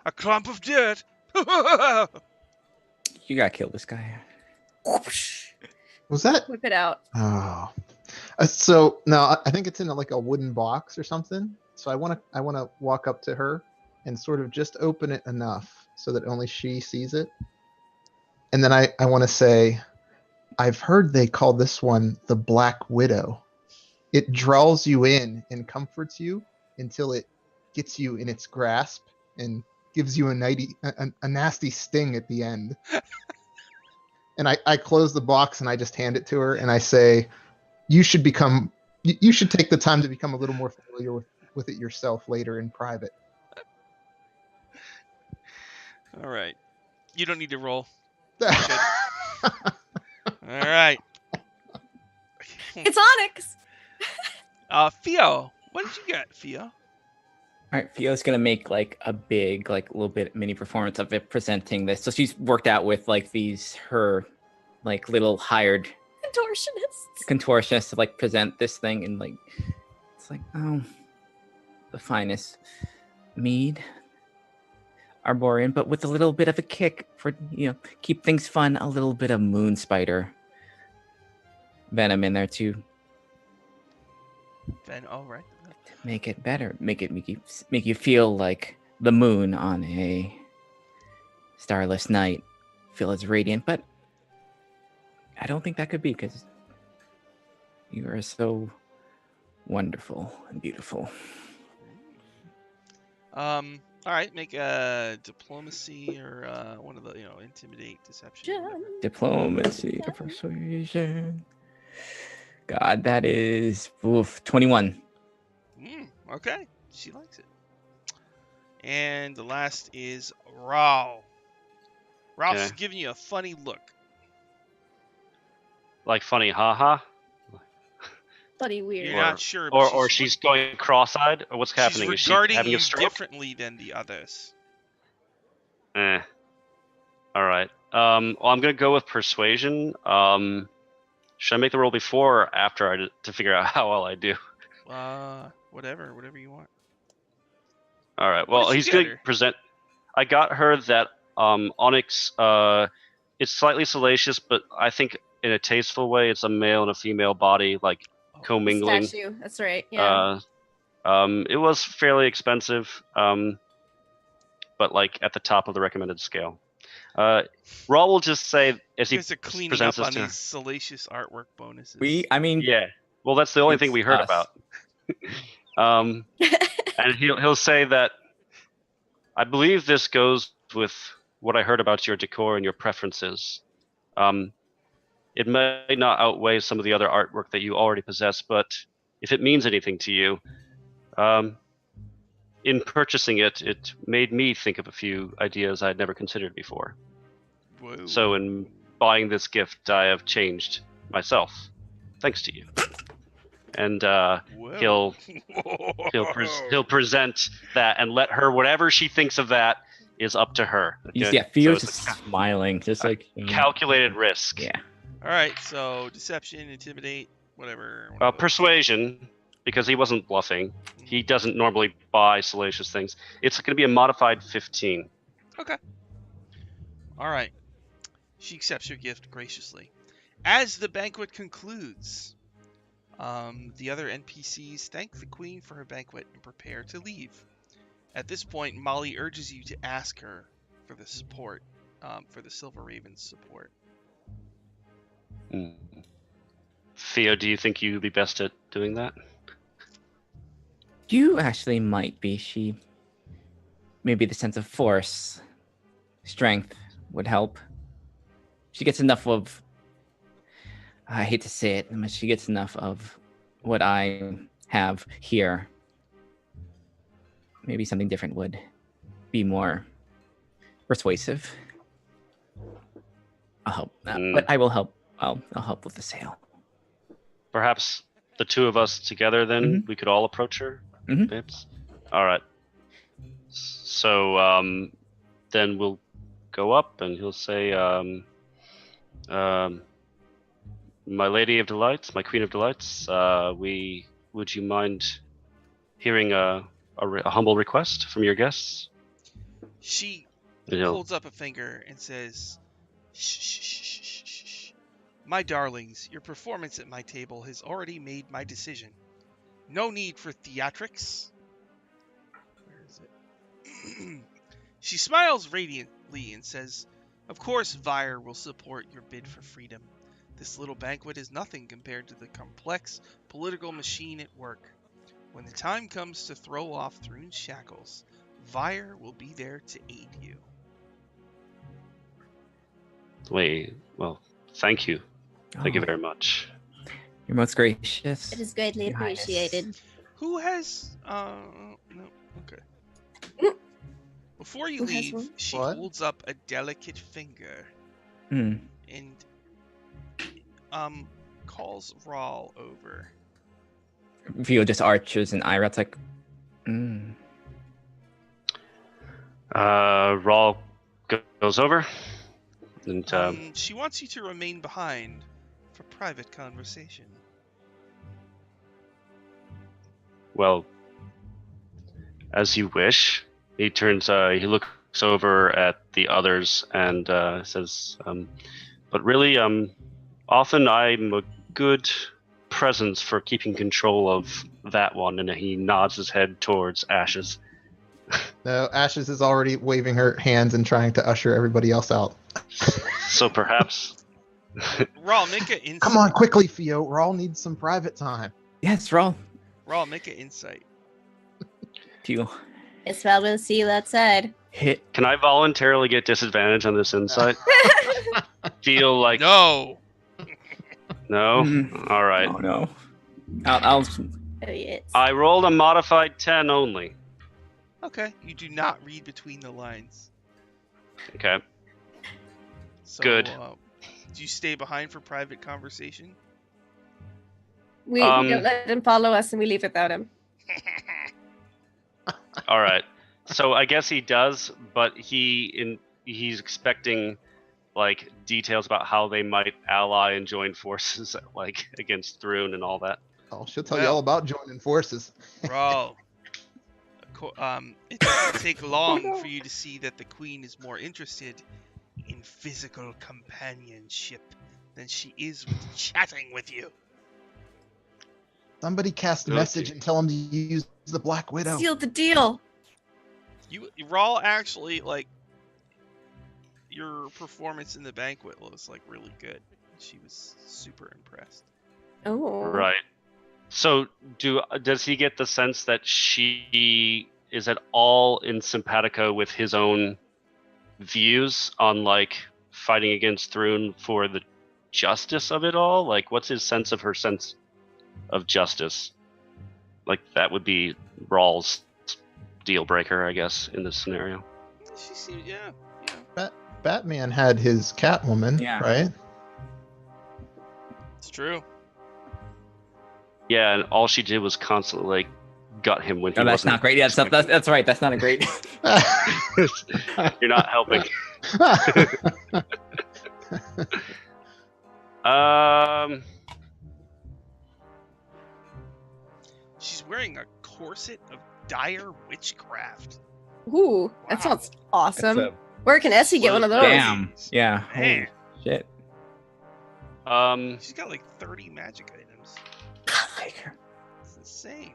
a clump of dirt. You gotta kill this guy. was that. whip it out. Oh, so no, I think it's in like a wooden box or something. So I want to walk up to her and sort of just open it enough so that only she sees it. And then I want to say, I've heard they call this one the Black Widow. It draws you in and comforts you until it gets you in its grasp and gives you a nasty sting at the end. And I close the box and I just hand it to her and I say, you should take the time to become a little more familiar with it yourself later in private. All right. You don't need to roll. All right. It's Onyx. Theo. What did you get, Theo? All right, Fio's gonna make like a big, like little bit mini performance of it presenting this. So she's worked out with like her like little hired contortionists to like present this thing, and like it's like, oh, the finest mead, Arborean, but with a little bit of a kick for, keep things fun. A little bit of moon spider venom in there too. Then, all right. Make it better. Make you feel like the moon on a starless night. Feel as radiant, but I don't think that could be because you are so wonderful and beautiful. All right. Make a diplomacy or one of the intimidate, deception. Whatever. Diplomacy or persuasion. God, that is 21. Okay, she likes it. And the last is Raw. Ralph's giving you a funny look. Like funny, haha. Funny weird. You're not sure. But Or she's going cross-eyed. Or what's happening? She's Is she regarding having you a stroke? differently than the others. All right. Well, I'm gonna go with persuasion. Should I make the roll before or after to figure out how well I do? Whatever you want. All right. What Well, did you he's get going to her? present. I got her that Onyx. It's slightly salacious, but I think in a tasteful way. It's a male and a female body, like commingling. Statue. That's right. Yeah. It was fairly expensive, but like at the top of the recommended scale. Raw will just say as he You guys are cleaning presents up this on to her. these salacious artwork bonuses. Yeah. Well, that's the only thing It's we heard us. about. And he'll say that I believe this goes with what I heard about your decor and your preferences. It may not outweigh some of the other artwork that you already possess, but if it means anything to you, in purchasing it, it made me think of a few ideas I'd never considered before. Whoa. So in buying this gift, I have changed myself, thanks to you. And Whoa. he'll present that and let her, whatever she thinks of that is up to her. Okay? Yeah, Fio's So just it's a smiling, just like calculated risk. Yeah. All right, so deception, intimidate, whatever. Persuasion, because he wasn't bluffing. He doesn't normally buy salacious things. It's going to be a modified 15. Okay. All right. She accepts your gift graciously. As the banquet concludes, the other NPCs thank the queen for her banquet and prepare to leave. At this point, Molly urges you to ask her for for the support, for the Silver Ravens support. Mm. Theo, do you think you'd be best at doing that? You actually might be. Maybe the sense of force, strength would help. She gets enough of. I hate to say it, but she gets enough of what I have here. Maybe something different would be more persuasive. I'll help, but I will help. I'll help with the sale. Perhaps the two of us together, then we could all approach her. Mhm. Babes. All right. So then we'll go up, and he'll say, "My Lady of Delights, my Queen of Delights, would you mind hearing a humble request from your guests?" She And he'll- holds up a finger and says, shh, shh, shh, shh, shh, shh, shh. My darlings, your performance at my table has already made my decision. No need for theatrics. Where is it? She smiles radiantly and says, Of course Vire will support your bid for freedom. This little banquet is nothing compared to the complex political machine at work. When the time comes to throw off Thrune's shackles, Vire will be there to aid you. Well, thank you. Thank you Oh, very much. You're most gracious. It is greatly Your Highness. appreciated. Who has no, okay. Mm. Before you Who has leave, one? she What? holds up a delicate finger Hmm. and calls Rawl over. Vio just arches and Irat's like, Rawl goes over, and She wants you to remain behind for private conversation. well, as you wish. He turns. He looks over at the others and says, "But really, often I'm a good presence for keeping control of that one." And he nods his head towards Ashes. No, Ashes is already waving her hands and trying to usher everybody else out. So perhaps. Rawl, make an insight. Come on, quickly, Theo. Rawl needs some private time. yes, roll. Rawl, make an insight. Vio Guess well, we'll see you outside. hit. Can I voluntarily get disadvantage on this insight? Feel like No. no. All right. Oh no. I'll Oh, yes. I rolled a modified 10 only. Okay, you do not read between the lines. Okay. So, Good. Do you stay behind for private conversation? We don't let him follow us and we leave without him. All right. So I guess he does, but he's expecting like details about how they might ally and join forces like against Thrune and all that. Oh, she'll tell you Well. all about joining forces. Rawl, it doesn't take long for you to see that the Queen is more interested in physical companionship than she is with chatting with you. Somebody cast Okay. message and tell him to use the Black Widow. Seal the deal. Rawl actually, like, your performance in the banquet was like really good. She was super impressed. Oh. Right. So does he get the sense that she is at all in simpatico with his own views on like fighting against Thrune for the justice of it all? Like what's his sense of her sense of justice? Like that would be Rawl's deal breaker, I guess, in this scenario. She seemed, yeah. Batman had his Catwoman, Yeah. right? It's true. Yeah, and all she did was constantly like gut him when he Oh, that's wasn't not great. Yeah, that's right. That's not a great. You're not helping. She's wearing a corset of dire witchcraft. Ooh, that Wow. sounds awesome. Where can Essie get one of those? Damn. Yeah. Holy Man, shit. she's got like 30 magic items. Take her. It's insane.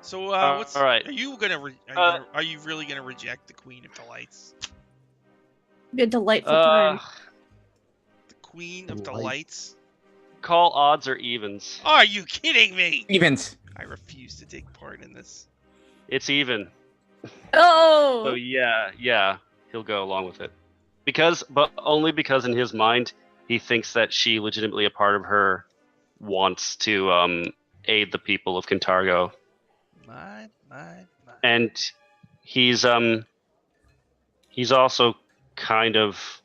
So, what's all right. are you gonna are you really gonna reject the Queen of Delights? Be a delightful Uh, time. The Queen of Delight. Delights? call odds or evens. Are you kidding me? Evens. I refuse to take part in this. It's even. Oh, So yeah, he'll go along with it. But only because in his mind he thinks that she legitimately a part of her wants to aid the people of Kintargo, My. and he's also kind of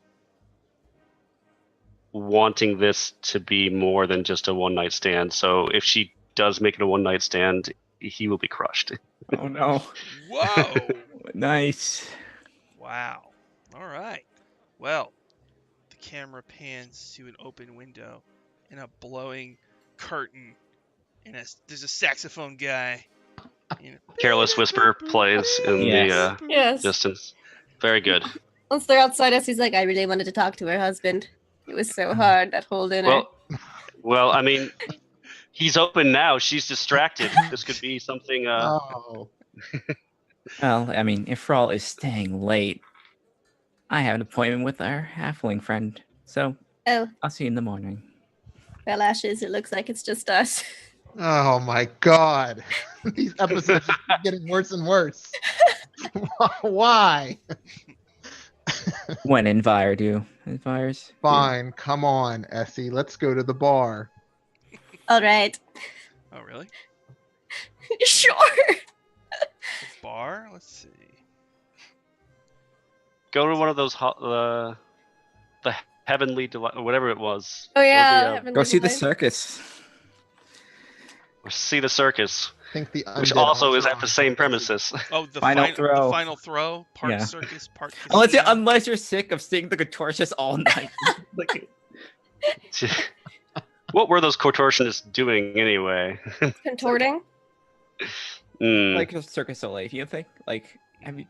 wanting this to be more than just a one night stand. So if she does make it a one night stand, he will be crushed. Oh no. Whoa! Nice. Wow. All right. Well, the camera pans to an open window and a blowing curtain, and there's a saxophone guy. You know. Careless Whisper plays in Yes. the yes. distance. Very good. Once they're outside us, he's like, I really wanted to talk to her husband. It was so hard, that whole dinner. Well, I mean, he's open now. She's distracted. This could be something. Oh. Well, I mean, if Rawl is staying late, I have an appointment with our halfling friend. So Oh, I'll see you in the morning. well, Ashes, it looks like it's just us. Oh my god. These episodes just keep getting worse and worse. Why? When Envire do. Envires? Fine, come on, Essie. Let's go to the bar. All right. Oh, really? Sure. Bar? Let's see. Go to one of those the heavenly delight, whatever it was. Oh, yeah. Go, Heavenly Go see the Delight. circus. or see the circus, I think the which undead also is at entourage the same is- premises. Oh, the Final throw. The final throw. Part Yeah. circus, part casino. Unless you're sick of seeing the contortionists all night. Like, What were those contortionists doing anyway? Contorting. like a Circus Soleil, you think? Like, have you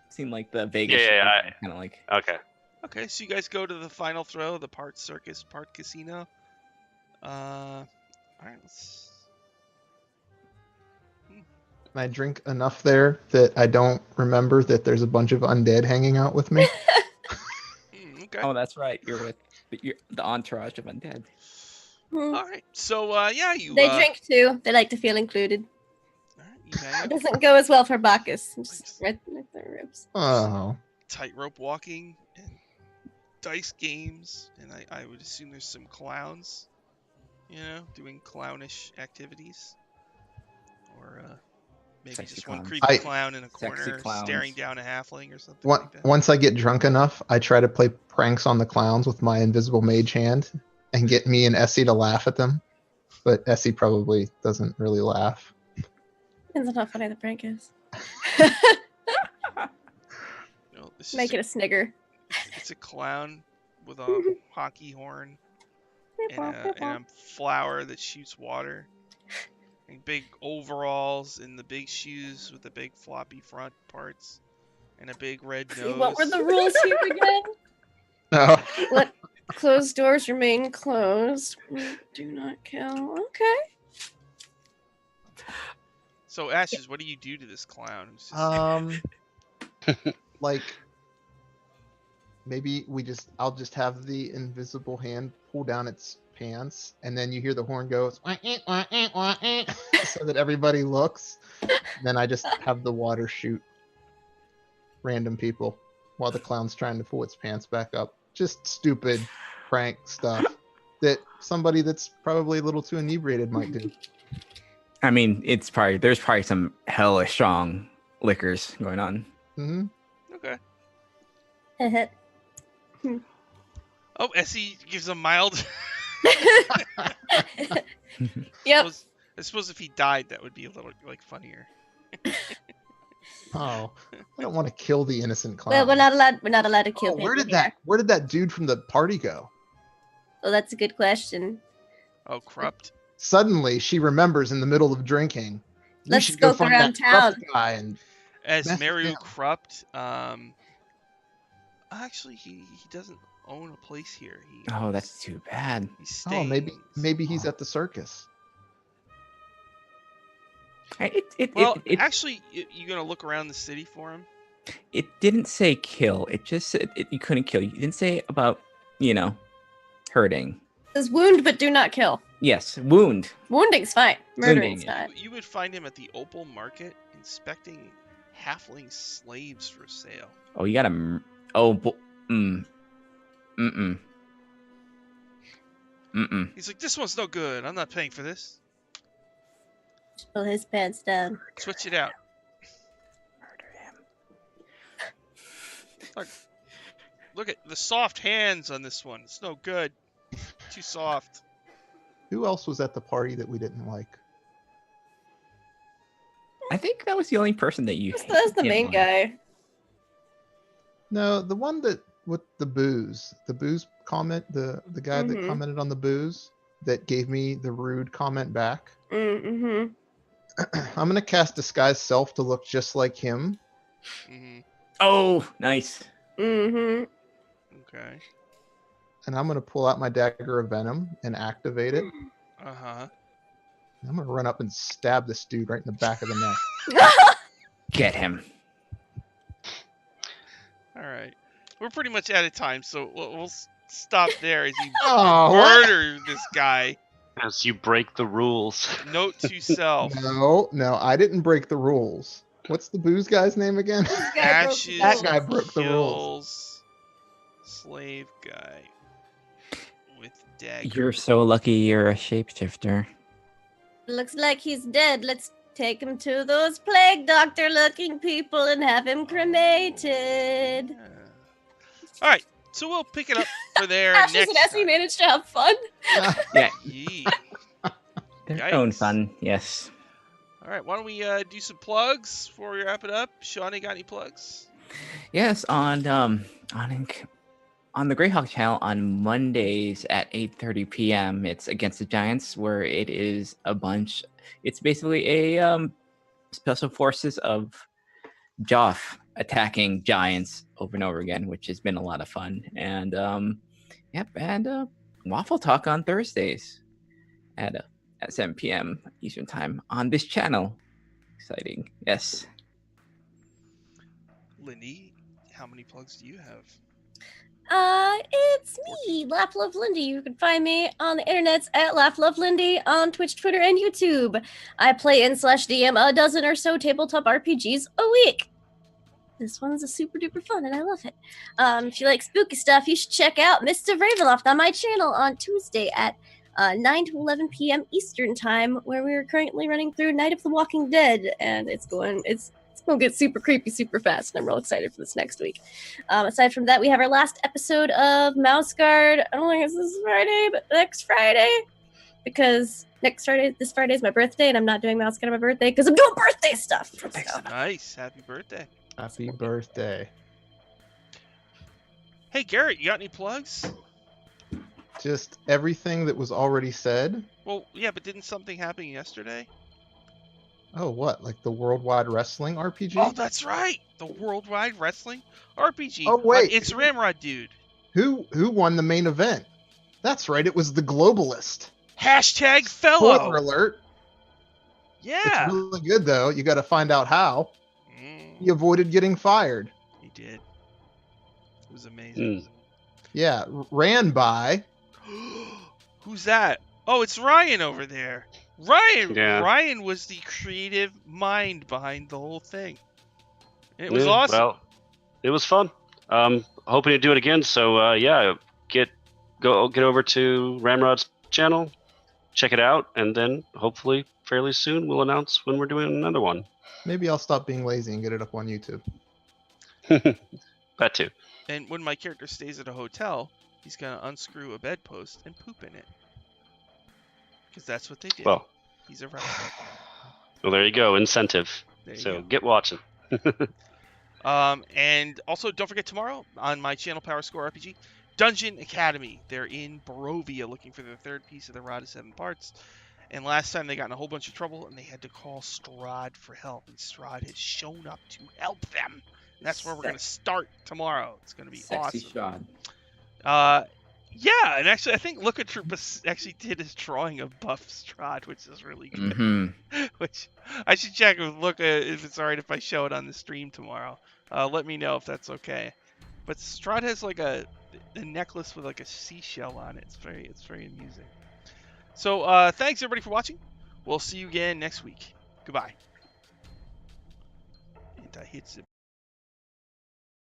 seen like the Vegas? Yeah, kind of like. Okay. Okay, so you guys go to the final throw, the part circus, part casino. All right. Can I drink enough there that I don't remember that there's a bunch of undead hanging out with me? Okay. Oh, that's right. You're with the entourage of undead. Hmm. All right. So yeah, you. They drink too. They like to feel included. All right, you hang It out. doesn't go as well for Bacchus. Just right with their ribs. Oh. Tightrope walking and dice games, and I would assume there's some clowns, doing clownish activities, or maybe Sexy just one clowns. creepy clown in a Sexy corner clowns. staring down a halfling or something like that. Once I get drunk enough, I try to play pranks on the clowns with my invisible mage hand and get me and Essie to laugh at them. But Essie probably doesn't really laugh. Depends on how funny the prank is. This Make is it a snigger. it's a clown with a hockey horn and a flower that shoots water, and big overalls and the big shoes with the big floppy front parts and a big red nose. What were the rules here again? Oh. Let closed doors remain closed. Do not kill. Okay. So Ashes, what do you do to this clown? Who's just... Like maybe I'll just have the invisible hand pull down its pants, and then you hear the horn go so that everybody looks. Then I just have the water shoot random people while the clown's trying to pull its pants back up. Just stupid prank stuff that somebody that's probably a little too inebriated might do. I mean, there's probably some hella strong liquors going on. Hmm. Okay. Yep. Oh, Essie gives a mild. I suppose if he died, that would be a little funnier. Oh, I don't want to kill the innocent clown. Well, we're not allowed to kill Oh, people where did that dude from the party go? Well, that's a good question. Oh, corrupt. Suddenly, she remembers in the middle of drinking. We Let's should go skulk find around that corrupt town. guy and As mess with Mario him. Corrupt, actually he doesn't own a place here. Oh, that's too bad. He's Oh, staying. maybe he's at the circus. Actually, you gonna look around the city for him? It didn't say kill. It just said you couldn't kill. You didn't say about, hurting. It says wound, but do not kill. Yes, wound. Wounding's fine. Murdering's Wounding, not. You would find him at the Opal Market inspecting halfling slaves for sale. Oh, you gotta. Oh, mm. Mm-mm. Mm-mm. He's like, this one's no good. I'm not paying for this. Pull his pants down. Switch it out. Murder him. Look at the soft hands on this one. It's no good. Too soft. Who else was at the party that we didn't like? I think that was the only person that you. That's the main guy. No, the one that with the booze comment, the guy that commented on the booze that gave me the rude comment back. Mm-hmm. I'm gonna cast Disguise Self to look just like him. Mm-hmm. Oh, nice. Mm-hmm. Okay. And I'm gonna pull out my Dagger of Venom and activate it. Uh-huh. I'm gonna run up and stab this dude right in the back of the neck. Get him. All right. We're pretty much out of time, so we'll stop there as you Oh, what? murder this guy. As you break the rules. Note to self. No, I didn't break the rules. What's the booze guy's name again? Ashes That guy broke the rules. kills slave guy with dagger. You're so lucky you're a shapeshifter. Looks like he's dead. Let's take him to those plague doctor looking people and have him cremated. Yeah. All right, so we'll pick it up for there Ashes next and Essie time. managed to have fun. Yeah, Yee. their own Yikes. fun. Yes. All right, why don't we do some plugs before we wrap it up? Shawnee, got any plugs? Yes, on the Greyhawk channel on Mondays at 8:30 p.m. It's Against the Giants, where it is a bunch. It's basically a special forces of Joff attacking giants over and over again, which has been a lot of fun. And Waffle Talk on Thursdays at 7 p.m. Eastern Time on this channel. Exciting, yes. Lindy, how many plugs do you have? It's me, Laugh Love Lindy. You can find me on the internets at Laugh Love Lindy on Twitch, Twitter, and YouTube. I play in/DM a dozen or so tabletop RPGs a week. This one's a super duper fun, and I love it. If you like spooky stuff, you should check out Mist of Ravenloft on my channel on Tuesday at 9 to 11 p.m. Eastern Time, where we are currently running through Night of the Walking Dead, and it's going to get super creepy super fast, and I'm real excited for this next week. Aside from that, we have our last episode of Mouse Guard. I don't think it's this Friday, but next Friday, because this Friday is my birthday, and I'm not doing Mouse Guard on my birthday because I'm doing birthday stuff. So. Nice, happy birthday. Happy birthday. Hey, Garrett, you got any plugs? Just everything that was already said. Well, yeah, but didn't something happen yesterday? Oh, what? Like the Worldwide Wrestling RPG? Oh, that's right. The Worldwide Wrestling RPG. Oh, wait. It's Ramrod Dude. Who won the main event? That's right. It was the Globalist. Hashtag fellow. Spoiler alert. Yeah. It's really good though. You got to find out how. He Mm, avoided getting fired. he did. It was amazing. Yeah, ran by. Who's that? Oh, it's Ryan over there. Ryan. Yeah. Ryan was the creative mind behind the whole thing. And it was awesome. Well, it was fun. Hoping to do it again. So get over to Ramrod's channel, check it out, and then hopefully fairly soon we'll announce when we're doing another one. Maybe I'll stop being lazy and get it up on YouTube. That too. And when my character stays at a hotel, he's gonna unscrew a bedpost and poop in it. Because that's what they do. Well, He's a wrestler. there you go. Incentive. There you So go. get watching. And also, don't forget tomorrow on my channel, Power Score RPG, Dungeon Academy. They're in Barovia looking for the third piece of the Rod of Seven Parts. And last time they got in a whole bunch of trouble and they had to call Strahd for help. And Strahd has shown up to help them. And that's where we're going to start tomorrow. It's going to be Sexy awesome. shot. Yeah, and actually, I think Luca Troopus actually did his drawing of Buff Strahd, which is really good. Mm-hmm. Which I should check with Luca if it's alright if I show it on the stream tomorrow. Let me know if that's okay. But Strahd has like a necklace with like a seashell on it. It's very amusing. So thanks everybody for watching. We'll see you again next week. Goodbye. And I hit